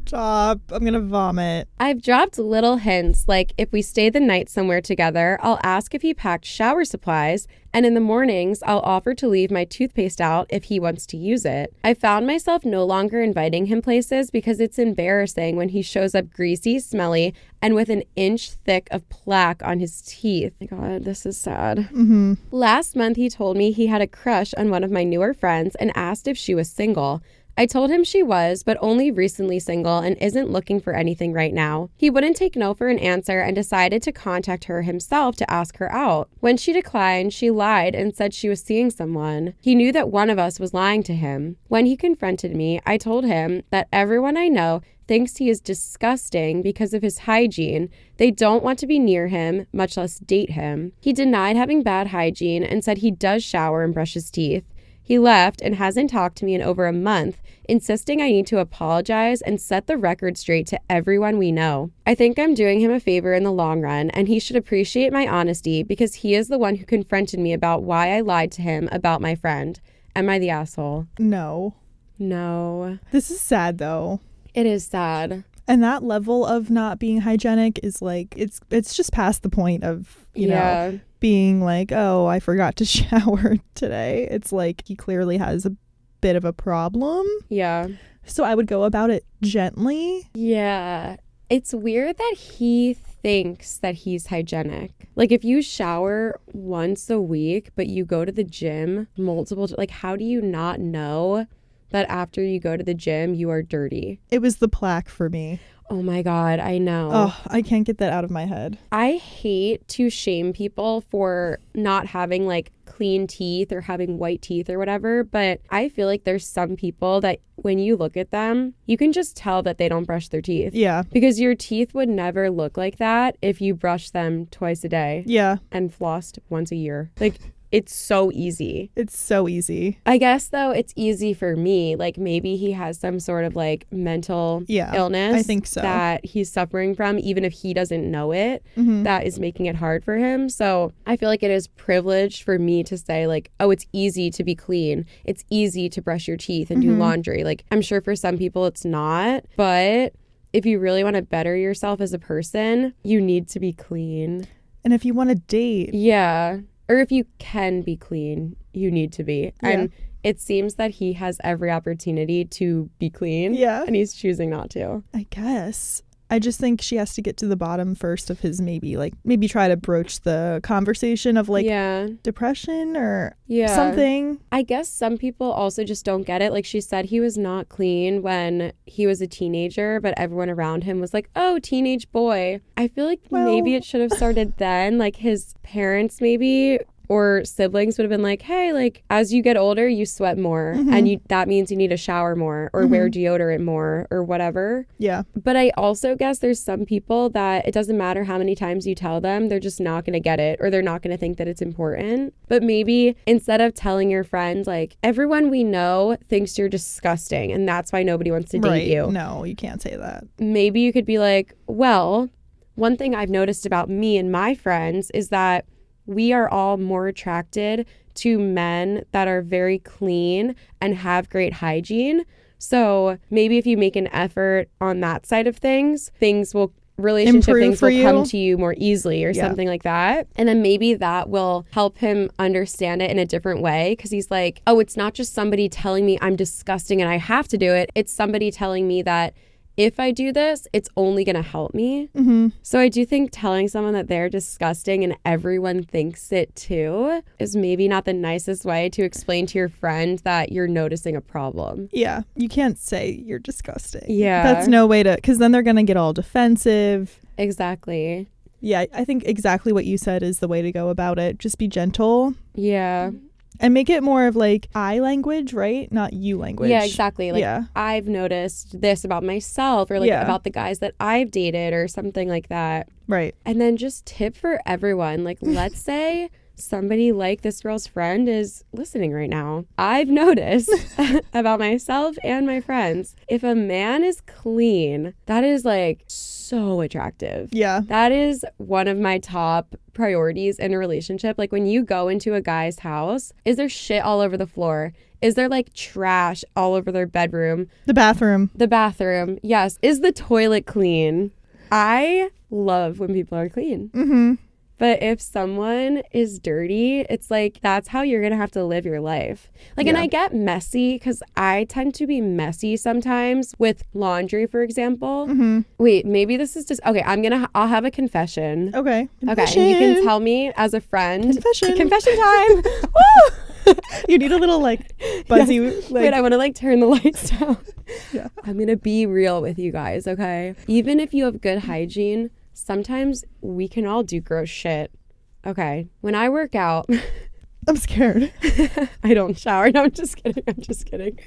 Stop. I'm gonna vomit. I've dropped little hints, like if we stay the night somewhere together, I'll ask if he packed shower supplies, and in the mornings, I'll offer to leave my toothpaste out if he wants to use it. I found myself no longer inviting him places because it's embarrassing when he shows up greasy, smelly, and with an inch thick of plaque on his teeth. Oh my God, this is sad. Mm-hmm. Last month, he told me he had a crush on one of my newer friends and asked if she was single. I told him she was, but only recently single and isn't looking for anything right now. He wouldn't take no for an answer and decided to contact her himself to ask her out. When she declined, she lied and said she was seeing someone. He knew that one of us was lying to him. When he confronted me, I told him that everyone I know thinks he is disgusting because of his hygiene. They don't want to be near him, much less date him. He denied having bad hygiene and said he does shower and brush his teeth. He left and hasn't talked to me in over a month, insisting I need to apologize and set the record straight to everyone we know. I think I'm doing him a favor in the long run, and he should appreciate my honesty because he is the one who confronted me about why I lied to him about my friend. Am I the asshole? No. This is sad, though. It is sad. And that level of not being hygienic is like, it's just past the point of, you know, being like, oh, I forgot to shower today. It's like he clearly has a bit of a problem. Yeah. So I would go about it gently. Yeah. It's weird that he thinks that he's hygienic. Like if you shower once a week, but you go to the gym like how do you not know that after you go to the gym, you are dirty? It was the plaque for me. Oh my God, I know. Oh, I can't get that out of my head. I hate to shame people for not having like clean teeth or having white teeth or whatever, but I feel like there's some people that when you look at them, you can just tell that they don't brush their teeth. Yeah. Because your teeth would never look like that if you brushed them twice a day. Yeah. And flossed once a year. Like, it's so easy. It's so easy. I guess, though, it's easy for me. Like, maybe he has some sort of, like, mental illness. I think so. That he's suffering from, even if he doesn't know it, that is making it hard for him. So I feel like it is privileged for me to say, like, oh, it's easy to be clean. It's easy to brush your teeth and do laundry. Like, I'm sure for some people it's not, but if you really want to better yourself as a person, you need to be clean. And if you want to date. Yeah. Or if you can be clean, you need to be. Yeah. And it seems that he has every opportunity to be clean. Yeah. And he's choosing not to. I guess. I just think she has to get to the bottom first of his maybe try to broach the conversation of like depression or something. I guess some people also just don't get it. Like she said, he was not clean when he was a teenager, but everyone around him was like, oh, teenage boy. I feel like maybe it should have started then. Like his parents maybe or siblings would have been like, hey, like as you get older, you sweat more and that means you need to shower more or wear deodorant more or whatever. Yeah. But I also guess there's some people that it doesn't matter how many times you tell them, they're just not going to get it or they're not going to think that it's important. But maybe instead of telling your friends, like everyone we know thinks you're disgusting and that's why nobody wants to date you. No, you can't say that. Maybe you could be like, well, one thing I've noticed about me and my friends is that we are all more attracted to men that are very clean and have great hygiene. So maybe if you make an effort on that side of things relationship things will come to you more easily or something like that. And then maybe that will help him understand it in a different way because he's like, oh, it's not just somebody telling me I'm disgusting and I have to do it. It's somebody telling me that if I do this, it's only going to help me. So I do think telling someone that they're disgusting and everyone thinks it too is maybe not the nicest way to explain to your friend that you're noticing a problem. Yeah. You can't say you're disgusting. Yeah. That's no way to, because then they're going to get all defensive. Exactly. Yeah. I think exactly what you said is the way to go about it. Just be gentle. Yeah. And make it more of like I language, right? Not you language. Yeah, exactly. Like, yeah. I've noticed this about myself, or like about the guys that I've dated, or something like that. Right. And then just tip for everyone. Like, let's say somebody like this girl's friend is listening right now. I've noticed about myself and my friends, if a man is clean, that is like so attractive. Yeah. That is one of my top priorities in a relationship. Like, when you go into a guy's house, is there shit all over the floor? Is there like trash all over their bedroom? The bathroom. The bathroom. Yes. Is the toilet clean? I love when people are clean. Mm-hmm. But if someone is dirty, it's like, that's how you're going to have to live your life. Like, and I get messy because I tend to be messy sometimes with laundry, for example. Mm-hmm. Wait, maybe this is just, okay, I'll have a confession. Okay. Confession. Okay, and you can tell me as a friend. Confession time. Woo! You need a little like buzzy. Yes. Wait, I want to like turn the lights down. Yeah. I'm going to be real with you guys, okay? Even if you have good hygiene, sometimes we can all do gross shit. Okay. When I work out. I'm scared. I don't shower. No, I'm just kidding.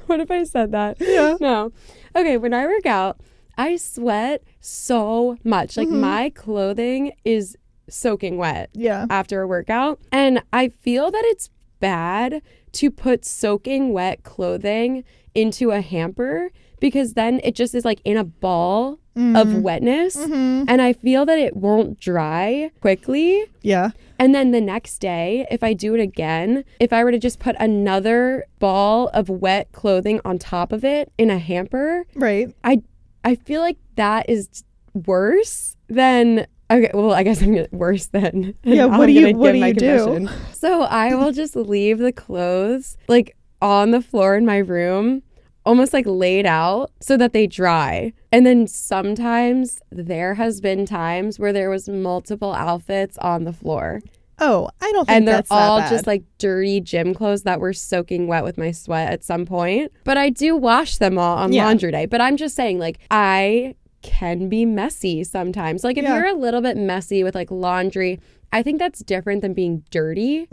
What if I said that? Yeah. No. Okay. When I work out, I sweat so much. Like, my clothing is soaking wet. Yeah. After a workout. And I feel that it's bad to put soaking wet clothing into a hamper, because then it just is like in a ball of wetness. And I feel that it won't dry quickly. Yeah. And then the next day, if I do it again, if I were to just put another ball of wet clothing on top of it in a hamper, right, I feel like that is worse than, okay, well, I guess I'm worse than. Yeah, what do you do? So I will just leave the clothes like on the floor in my room, almost like laid out so that they dry. And then sometimes there has been times where there was multiple outfits on the floor. Oh, I don't think and they're that's all that bad. Just like dirty gym clothes that were soaking wet with my sweat at some point. But I do wash them all on laundry day. But I'm just saying, like, I can be messy sometimes. Like, if you're a little bit messy with like laundry, I think that's different than being dirty.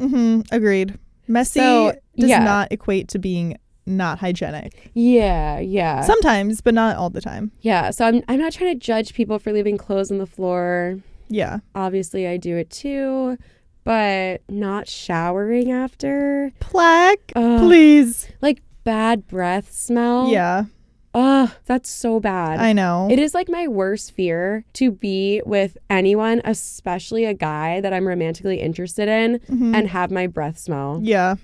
Agreed. Messy does not equate to being not hygienic. Yeah. Sometimes, but not all the time. Yeah. So I'm not trying to judge people for leaving clothes on the floor. Yeah. Obviously, I do it too. But not showering after. Plaque, please. Like bad breath smell. Yeah. Ugh, that's so bad. I know. It is like my worst fear to be with anyone, especially a guy that I'm romantically interested in, and have my breath smell. Yeah.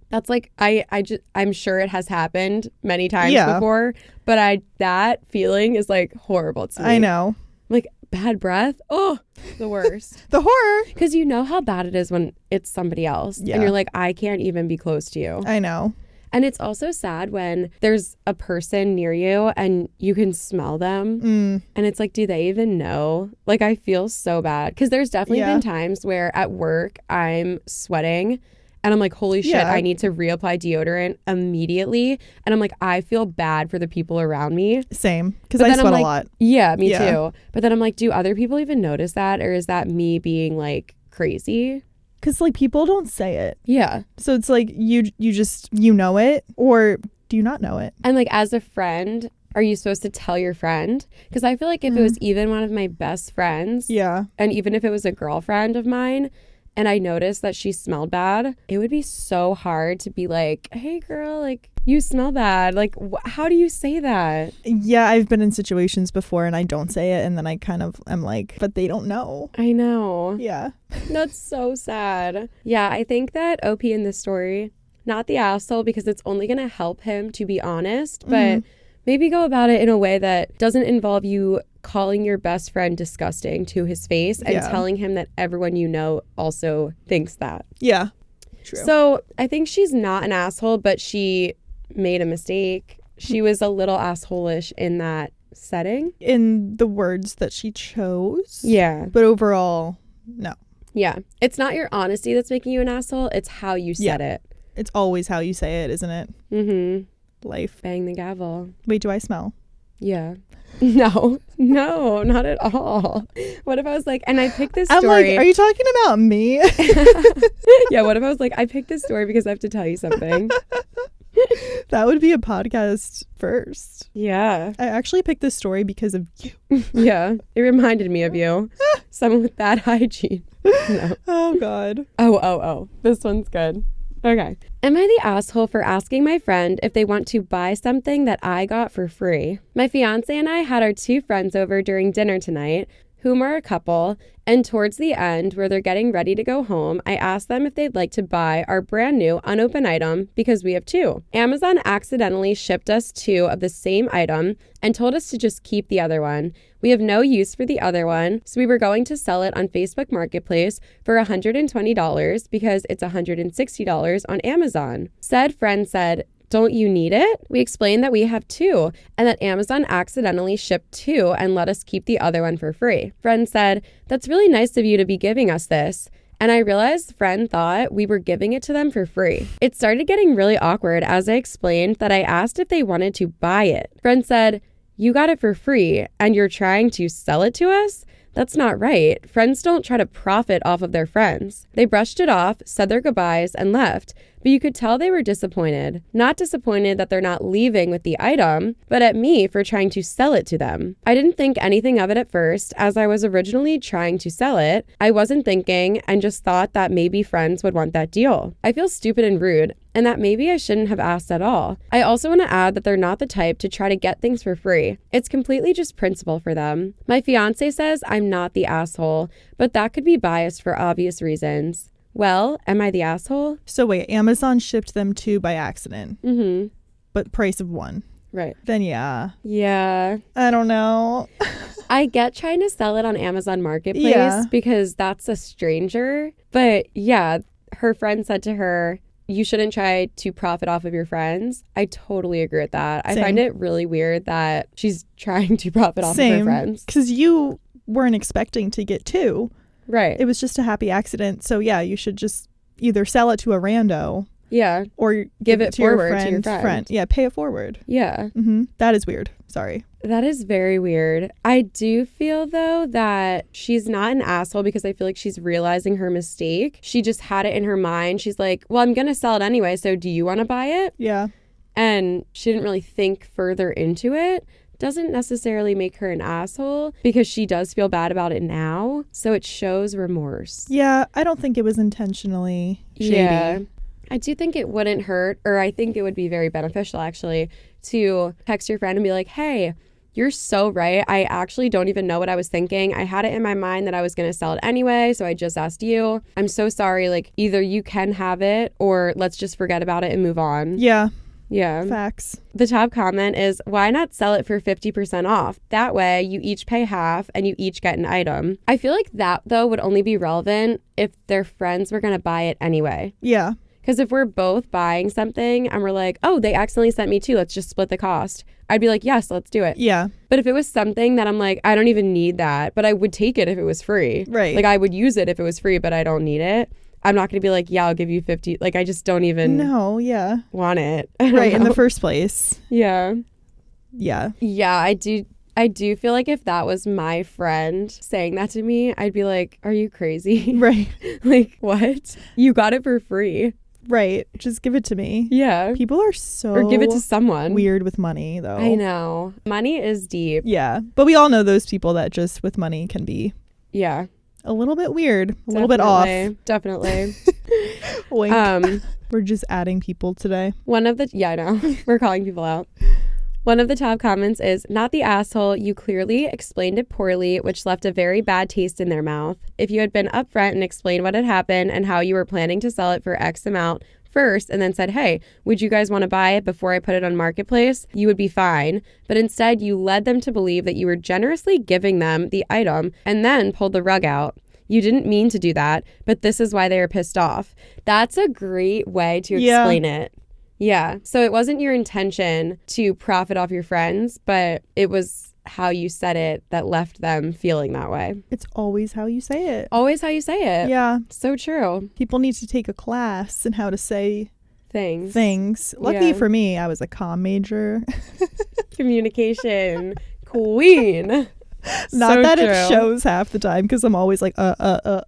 That's like, I'm sure it has happened many times before, but that feeling is like horrible to me. I know. Like bad breath. Oh, the worst. The horror. Because you know how bad it is when it's somebody else. Yeah. And you're like, I can't even be close to you. I know. And it's also sad when there's a person near you and you can smell them. And it's like, do they even know? Like, I feel so bad. Because there's definitely been times where at work I'm sweating and I'm like, holy shit, I need to reapply deodorant immediately. And I'm like, I feel bad for the people around me. Same. Because I sweat a lot. Yeah, me too. But then I'm like, do other people even notice that? Or is that me being like crazy? Because like people don't say it. Yeah. So it's like you just, you know it, or do you not know it? And like as a friend, are you supposed to tell your friend? Because I feel like if it was even one of my best friends, and even if it was a girlfriend of mine, and I noticed that she smelled bad, it would be so hard to be like, hey girl, like you smell bad. Like how do you say that? Yeah, I've been in situations before and I don't say it, and then I kind of am like, but they don't know. I know. Yeah. That's so sad. Yeah, I think that OP in this story, not the asshole, because it's only going to help him to be honest, but maybe go about it in a way that doesn't involve you calling your best friend disgusting to his face and telling him that everyone you know also thinks that. Yeah. True. So I think she's not an asshole, but she made a mistake. She was a little asshole-ish in that setting. In the words that she chose. Yeah. But overall, no. Yeah. It's not your honesty that's making you an asshole. It's how you said it. It's always how you say it, isn't it? Mm-hmm. Life. Bang the gavel. Wait, do I smell? Yeah. No, not at all. What if I was like, and I picked this story. I'm like, are you talking about me? Yeah, what if I was like, I picked this story because I have to tell you something. That would be a podcast first. Yeah. I actually picked this story because of you. Yeah. It reminded me of you. Someone with bad hygiene. No. Oh, God. Oh. This one's good. Okay. Am I the asshole for asking my friend if they want to buy something that I got for free? My fiance and I had our 2 friends over during dinner tonight, whom are a couple, and towards the end, where they're getting ready to go home, I asked them if they'd like to buy our brand new unopened item because we have 2. Amazon accidentally shipped us 2 of the same item and told us to just keep the other one. We have no use for the other one, so we were going to sell it on Facebook Marketplace for $120 because it's $160 on Amazon. Said friend said, "Don't you need it?" We explained that we have 2 and that Amazon accidentally shipped 2 and let us keep the other one for free. Friend said, "That's really nice of you to be giving us this." And I realized friend thought we were giving it to them for free. It started getting really awkward as I explained that I asked if they wanted to buy it. Friend said, "You got it for free and you're trying to sell it to us? That's not right. Friends don't try to profit off of their friends." They brushed it off, said their goodbyes, and left. But you could tell they were disappointed. Not disappointed that they're not leaving with the item, but at me for trying to sell it to them. I didn't think anything of it at first, as I was originally trying to sell it. I wasn't thinking and just thought that maybe friends would want that deal. I feel stupid and rude, and that maybe I shouldn't have asked at all. I also want to add that they're not the type to try to get things for free. It's completely just principle for them. My fiance says I'm not the asshole, but that could be biased for obvious reasons. Well, am I the asshole? So wait, Amazon shipped them 2 by accident. Mm-hmm. But price of 1. Right. Then yeah. Yeah. I don't know. I get trying to sell it on Amazon Marketplace because that's a stranger. But yeah, her friend said to her, "You shouldn't try to profit off of your friends." I totally agree with that. Same. I find it really weird that she's trying to profit off of her friends. Because you weren't expecting to get 2. Right. It was just a happy accident. So yeah, you should just either sell it to a rando. Yeah. Or give it to your forward to your friend. Yeah, pay it forward. Yeah. Mm-hmm. That is weird. Sorry. That is very weird. I do feel, though, that she's not an asshole because I feel like she's realizing her mistake. She just had it in her mind. She's like, well, I'm going to sell it anyway, so do you want to buy it? Yeah. And she didn't really think further into it. Doesn't necessarily make her an asshole because she does feel bad about it now. So it shows remorse. Yeah, I don't think it was intentionally shady. Yeah. I do think it wouldn't hurt, or I think it would be very beneficial, actually, to text your friend and be like, "Hey, you're so right. I actually don't even know what I was thinking. I had it in my mind that I was going to sell it anyway, so I just asked you. I'm so sorry. Like, either you can have it or let's just forget about it and move on." Yeah. Yeah. Facts. The top comment is, "Why not sell it for 50% off? That way you each pay half and you each get an item." I feel like that, though, would only be relevant if their friends were going to buy it anyway. Yeah. Because if we're both buying something and we're like, "Oh, they accidentally sent me 2, let's just split the cost," I'd be like, "Yes, let's do it." Yeah. But if it was something that I'm like, I don't even need that, but I would take it if it was free. Right. Like, I would use it if it was free, but I don't need it. I'm not going to be like, "Yeah, I'll give you 50. Like, I just don't even want it. Right, in the first place. Yeah. Yeah. Yeah, I do feel like if that was my friend saying that to me, I'd be like, "Are you crazy?" Right. Like, what? You got it for free. Right. Just give it to me. Yeah. People are so Or give it to someone. weird with money, though. I know. Money is deep. Yeah. But we all know those people that just with money can be Yeah. a little bit weird, a little bit off. Definitely. Wink. We're just adding people today. I know. We're calling people out. One of the top comments is, "Not the asshole. You clearly explained it poorly, which left a very bad taste in their mouth. If you had been upfront and explained what had happened and how you were planning to sell it for X amount first and then said, 'Hey, would you guys want to buy it before I put it on Marketplace?' you would be fine. But instead, you led them to believe that you were generously giving them the item and then pulled the rug out. You didn't mean to do that, but this is why they are pissed off." That's a great way to explain it. Yeah. So it wasn't your intention to profit off your friends, but it was how you said it that left them feeling that way. It's always how you say it. Always how you say it. Yeah. So true. People need to take a class in how to say Things. Luckily for me, I was a comm major. Communication queen. Not So that true. it shows half the time because I'm always like, But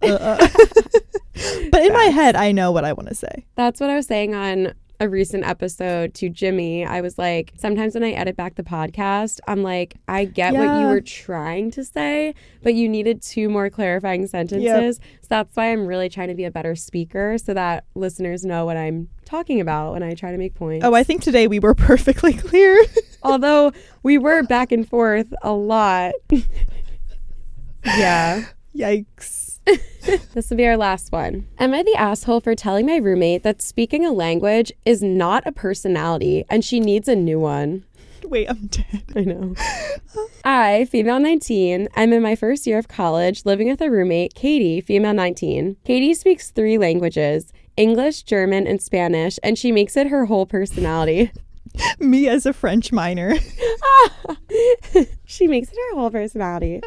in my head, I know what I want to say. That's what I was saying on a recent episode to Jimmy. I was like, sometimes when I edit back the podcast, I'm like, I get what you were trying to say, but you needed 2 more clarifying sentences. So that's why I'm really trying to be a better speaker so that listeners know what I'm talking about when I try to make points. Oh, I think today we were perfectly clear. Although we were back and forth a lot. Yeah. Yikes. This will be our last one. Am I the asshole for telling my roommate that speaking a language is not a personality and she needs a new one? Wait, I'm dead. I know. I, female 19, I'm in my first year of college living with a roommate, Katie, female 19. Katie speaks 3 languages, English, German, and Spanish, and she makes it her whole personality. Me as a French minor. She makes it her whole personality.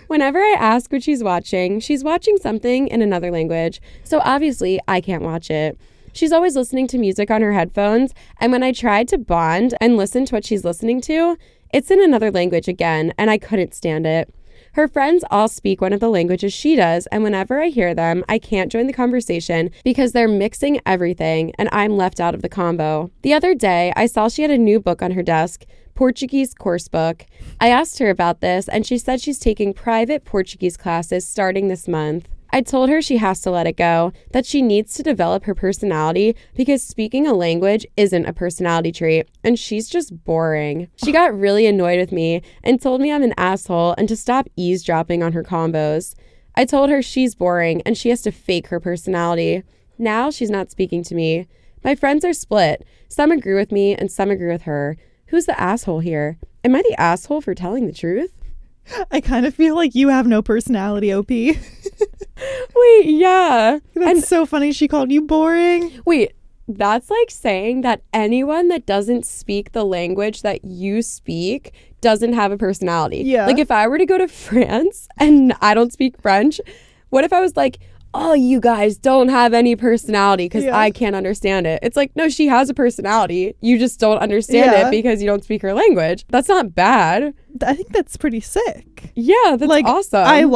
Whenever I ask what she's watching something in another language, so obviously I can't watch it. She's always listening to music on her headphones, and when I tried to bond and listen to what she's listening to, it's in another language again, and I couldn't stand it. Her friends all speak one of the languages she does, and whenever I hear them, I can't join the conversation because they're mixing everything, and I'm left out of the combo. The other day, I saw she had a new book on her desk, Portuguese course book. I asked her about this, and she said she's taking private Portuguese classes starting this month. I told her she has to let it go, that she needs to develop her personality because speaking a language isn't a personality trait, and she's just boring. She got really annoyed with me and told me I'm an asshole and to stop eavesdropping on her combos. I told her she's boring and she has to fake her personality. Now she's not speaking to me. My friends are split. Some agree with me and some agree with her. Who's the asshole here? Am I the asshole for telling the truth? I kind of feel like you have no personality, OP. Wait, yeah. That's so funny. She called you boring. Wait, that's like saying that anyone that doesn't speak the language that you speak doesn't have a personality. Yeah. Like if I were to go to France and I don't speak French, what if I was like, oh, you guys don't have any personality because I can't understand it. It's like, no, she has a personality. You just don't understand it because you don't speak her language. That's not bad. I think that's pretty sick. Yeah, that's like, awesome.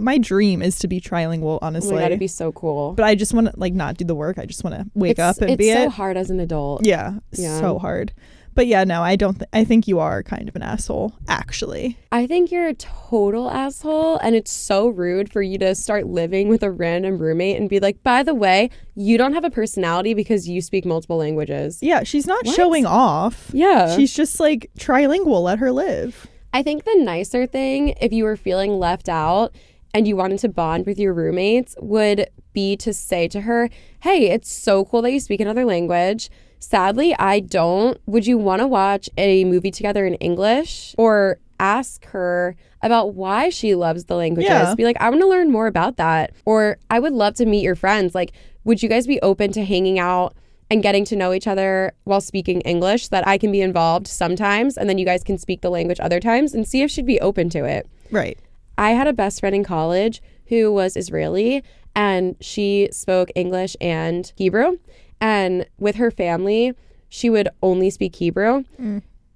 My dream is to be trilingual, honestly. Oh my God, it'd be so cool. But I just want to like not do the work. I just want to wake up and be it. It's so hard as an adult. Yeah, so hard. But yeah, no, I don't. I think you are kind of an asshole, actually. I think you're a total asshole, and it's so rude for you to start living with a random roommate and be like, by the way, you don't have a personality because you speak multiple languages. Yeah, she's not showing off. Yeah. She's just like trilingual. Let her live. I think the nicer thing, if you were feeling left out and you wanted to bond with your roommates, would be to say to her, hey, it's so cool that you speak another language. Sadly, I don't. Would you want to watch a movie together in English? Or ask her about why she loves the languages. Yeah. Be like, I want to learn more about that. Or I would love to meet your friends. Like, would you guys be open to hanging out and getting to know each other while speaking English so that I can be involved sometimes and then you guys can speak the language other times, and see if she'd be open to it. Right. I had a best friend in college who was Israeli, and she spoke English and Hebrew. And with her family, she would only speak Hebrew.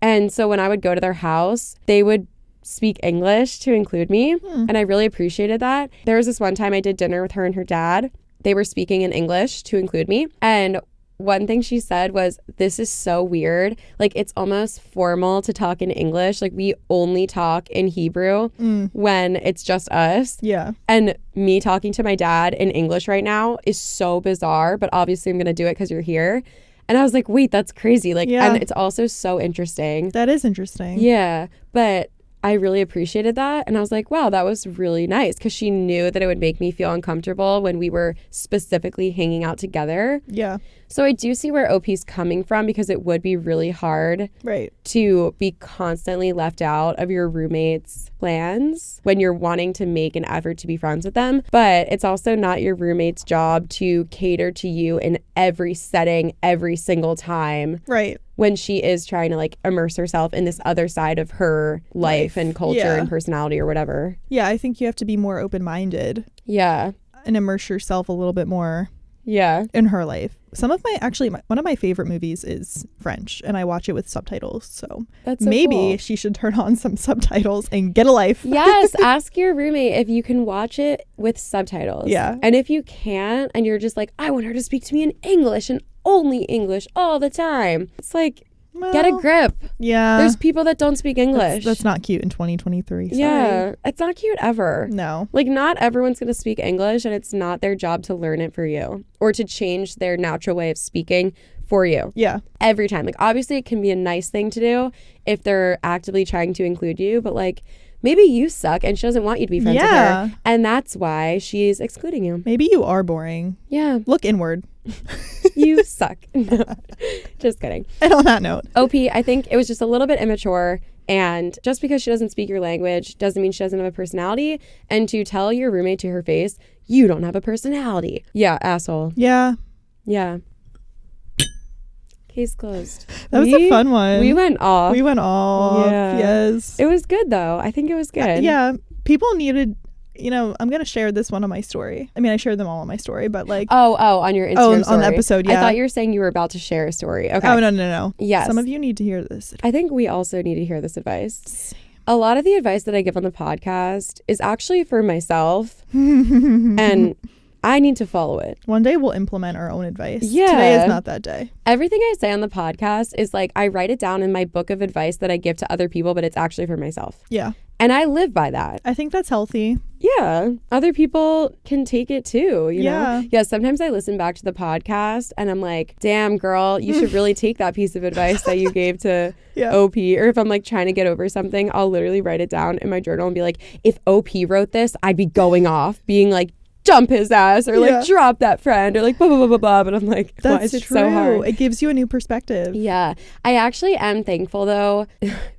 And so when I would go to their house, they would speak English to include me. And I really appreciated that. There was this one time I did dinner with her and her dad. They were speaking in English to include me. And one thing she said was, this is so weird. Like, it's almost formal to talk in English. Like, we only talk in Hebrew when it's just us. Yeah. And me talking to my dad in English right now is so bizarre, but obviously I'm going to do it because you're here. And I was like, wait, that's crazy. Like, and it's also so interesting. That is interesting. Yeah. But I really appreciated that. And I was like, wow, that was really nice, because she knew that it would make me feel uncomfortable when we were specifically hanging out together. Yeah. So I do see where OP's coming from, because it would be really hard to be constantly left out of your roommate's plans when you're wanting to make an effort to be friends with them. But it's also not your roommate's job to cater to you in every setting, every single time. Right. When she is trying to like immerse herself in this other side of her life and culture and personality or whatever. Yeah, I think you have to be more open-minded. Yeah. And immerse yourself a little bit more Yeah. in her life. One of my favorite movies is French, and I watch it with subtitles. So, That's so maybe cool. she should turn on some subtitles and get a life. Yes, ask your roommate if you can watch it with subtitles. Yeah. And if you can't, and you're just like, I want her to speak to me in English and only English all the time. It's like, get a grip. Yeah. There's people that don't speak English. That's not cute in 2023. Sorry. Yeah. It's not cute ever. No. Like, not everyone's going to speak English, and it's not their job to learn it for you or to change their natural way of speaking for you. Yeah. Every time. Like, obviously, it can be a nice thing to do if they're actively trying to include you, but like, maybe you suck and she doesn't want you to be friends with her. And that's why she's excluding you. Maybe you are boring. Yeah. Look inward. You suck. No, just kidding. And on that note, OP, I think it was just a little bit immature. And just because she doesn't speak your language doesn't mean she doesn't have a personality. And to tell your roommate to her face, you don't have a personality. Yeah, asshole. yeah. Yeah. Case closed. That was a fun one. We went off. Yeah. Yes. It was good, though. I think it was good. Yeah. People needed, I'm going to share this one on my story. I mean, I shared them all on my story, but like. Oh, on your Instagram story. On the episode, yeah. I thought you were saying you were about to share a story. Okay. Oh, no. Yes. Some of you need to hear this. I think we also need to hear this advice. A lot of the advice that I give on the podcast is actually for myself, and I need to follow it. One day we'll implement our own advice. Yeah. Today is not that day. Everything I say on the podcast is like, I write it down in my book of advice that I give to other people, but it's actually for myself. Yeah. And I live by that. I think that's healthy. Yeah. Other people can take it too, you Yeah. know? Yeah. Sometimes I listen back to the podcast and I'm like, damn, girl, you should really take that piece of advice that you gave to OP. Or if I'm like trying to get over something, I'll literally write it down in my journal and be like, if OP wrote this, I'd be going off, being like, jump his ass, or like drop that friend, or like blah, blah, blah, blah, blah. But I'm like, why is it so hard? It gives you a new perspective. Yeah. I actually am thankful though.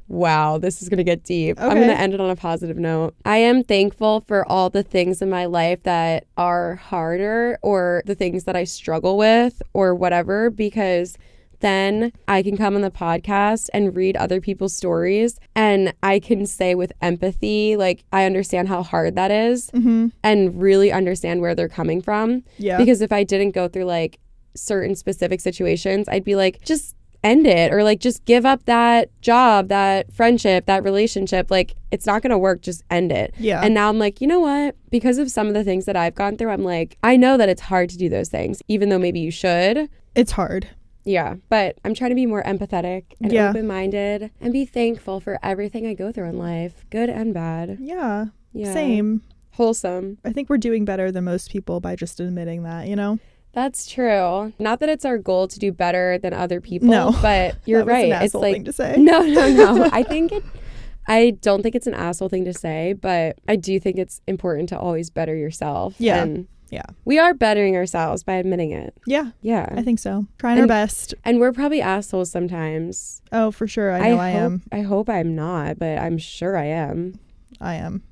Wow, this is going to get deep. Okay. I'm going to end it on a positive note. I am thankful for all the things in my life that are harder, or the things that I struggle with or whatever, because then I can come on the podcast and read other people's stories, and I can say with empathy, like, I understand how hard that is, and really understand where they're coming from. Yeah. Because if I didn't go through like certain specific situations, I'd be like, just end it, or like, just give up that job, that friendship, that relationship. Like, it's not going to work. Just end it. Yeah. And now I'm like, you know what? Because of some of the things that I've gone through, I'm like, I know that it's hard to do those things, even though maybe you should. It's hard. Yeah, but I'm trying to be more empathetic and open-minded and be thankful for everything I go through in life, good and bad. Yeah. Yeah. Same. Wholesome. I think we're doing better than most people by just admitting that, you know? That's true. Not that it's our goal to do better than other people, No. but you're That was right. an It's asshole like thing to say. No. I don't think it's an asshole thing to say, but I do think it's important to always better yourself. Yeah. And yeah. We are bettering ourselves by admitting it. Yeah. Yeah. I think so. Trying our best. And we're probably assholes sometimes. Oh, for sure. I know I am. I hope I'm not, but I'm sure I am. I am.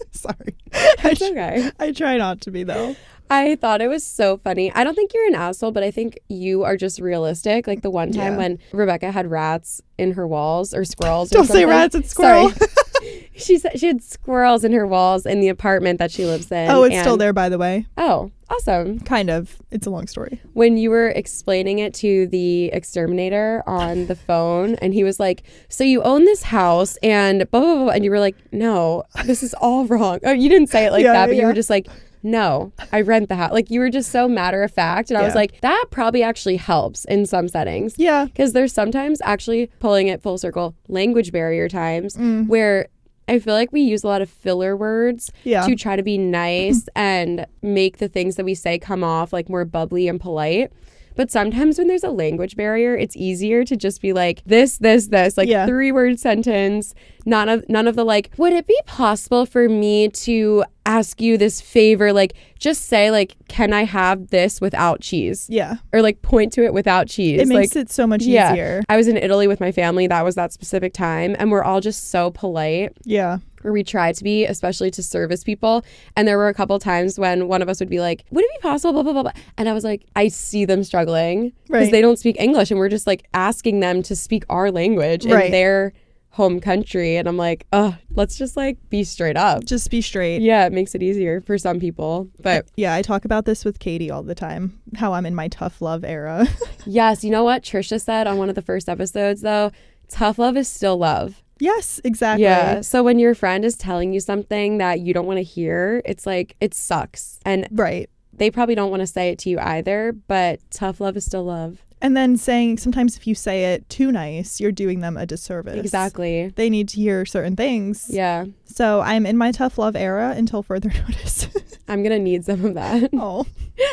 Sorry. It's okay. I try not to be, though. I thought it was so funny. I don't think you're an asshole, but I think you are just realistic. Like the one time when Rebecca had rats in her walls, or squirrels. Don't say rats, it's squirrel. Sorry. She said she had squirrels in her walls in the apartment that she lives in. Oh, it's still there, by the way. Oh, awesome. Kind of. It's a long story. When you were explaining it to the exterminator on the phone, and he was like, so you own this house and blah, blah, blah. And you were like, no, this is all wrong. Oh, you didn't say it like that, but you were just like, no, I rent the house. Like, you were just so matter of fact. And I was like, that probably actually helps in some settings. Yeah. Because there's sometimes, actually pulling it full circle, language barrier times where I feel like we use a lot of filler words to try to be nice and make the things that we say come off like more bubbly and polite. But sometimes when there's a language barrier, it's easier to just be like this, like 3-word sentence. None of the like, would it be possible for me to ask you this favor? Like, just say like, can I have this without cheese? Yeah. Or like point to it without cheese. It makes it so much easier. I was in Italy with my family. That was that specific time. And we're all just so polite. Yeah. Or we try to be, especially to service people. And there were a couple times when one of us would be like, would it be possible, blah, blah, blah, blah. And I was like, I see them struggling because they don't speak English. And we're just like asking them to speak our language in their home country. And I'm like, let's just like be straight up. Just be straight. Yeah, it makes it easier for some people. But yeah, I talk about this with Katie all the time, how I'm in my tough love era. yes, you know what Trisha said on one of the first episodes though? Tough love is still love. Yes, exactly. Yeah. So when your friend is telling you something that you don't want to hear, it's like, it sucks. And right. They probably don't want to say it to you either, but tough love is still love. And then saying sometimes if you say it too nice, you're doing them a disservice. Exactly. They need to hear certain things. Yeah. So I'm in my tough love era until further notice. I'm going to need some of that. Oh,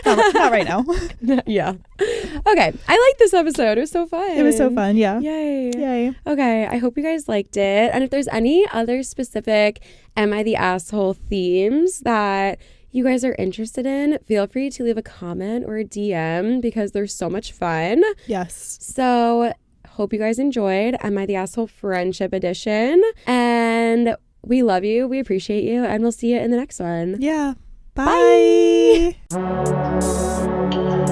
not right now. Yeah. Okay. I like this episode. It was so fun. It was so fun. Yeah. Yay. Okay. I hope you guys liked it. And if there's any other specific Am I the Asshole themes that you guys are interested in, feel free to leave a comment or a DM because they're so much fun. Yes. So hope you guys enjoyed Am I the Asshole Friendship Edition. And we love you. We appreciate you. And we'll see you in the next one. Yeah. Bye. Bye.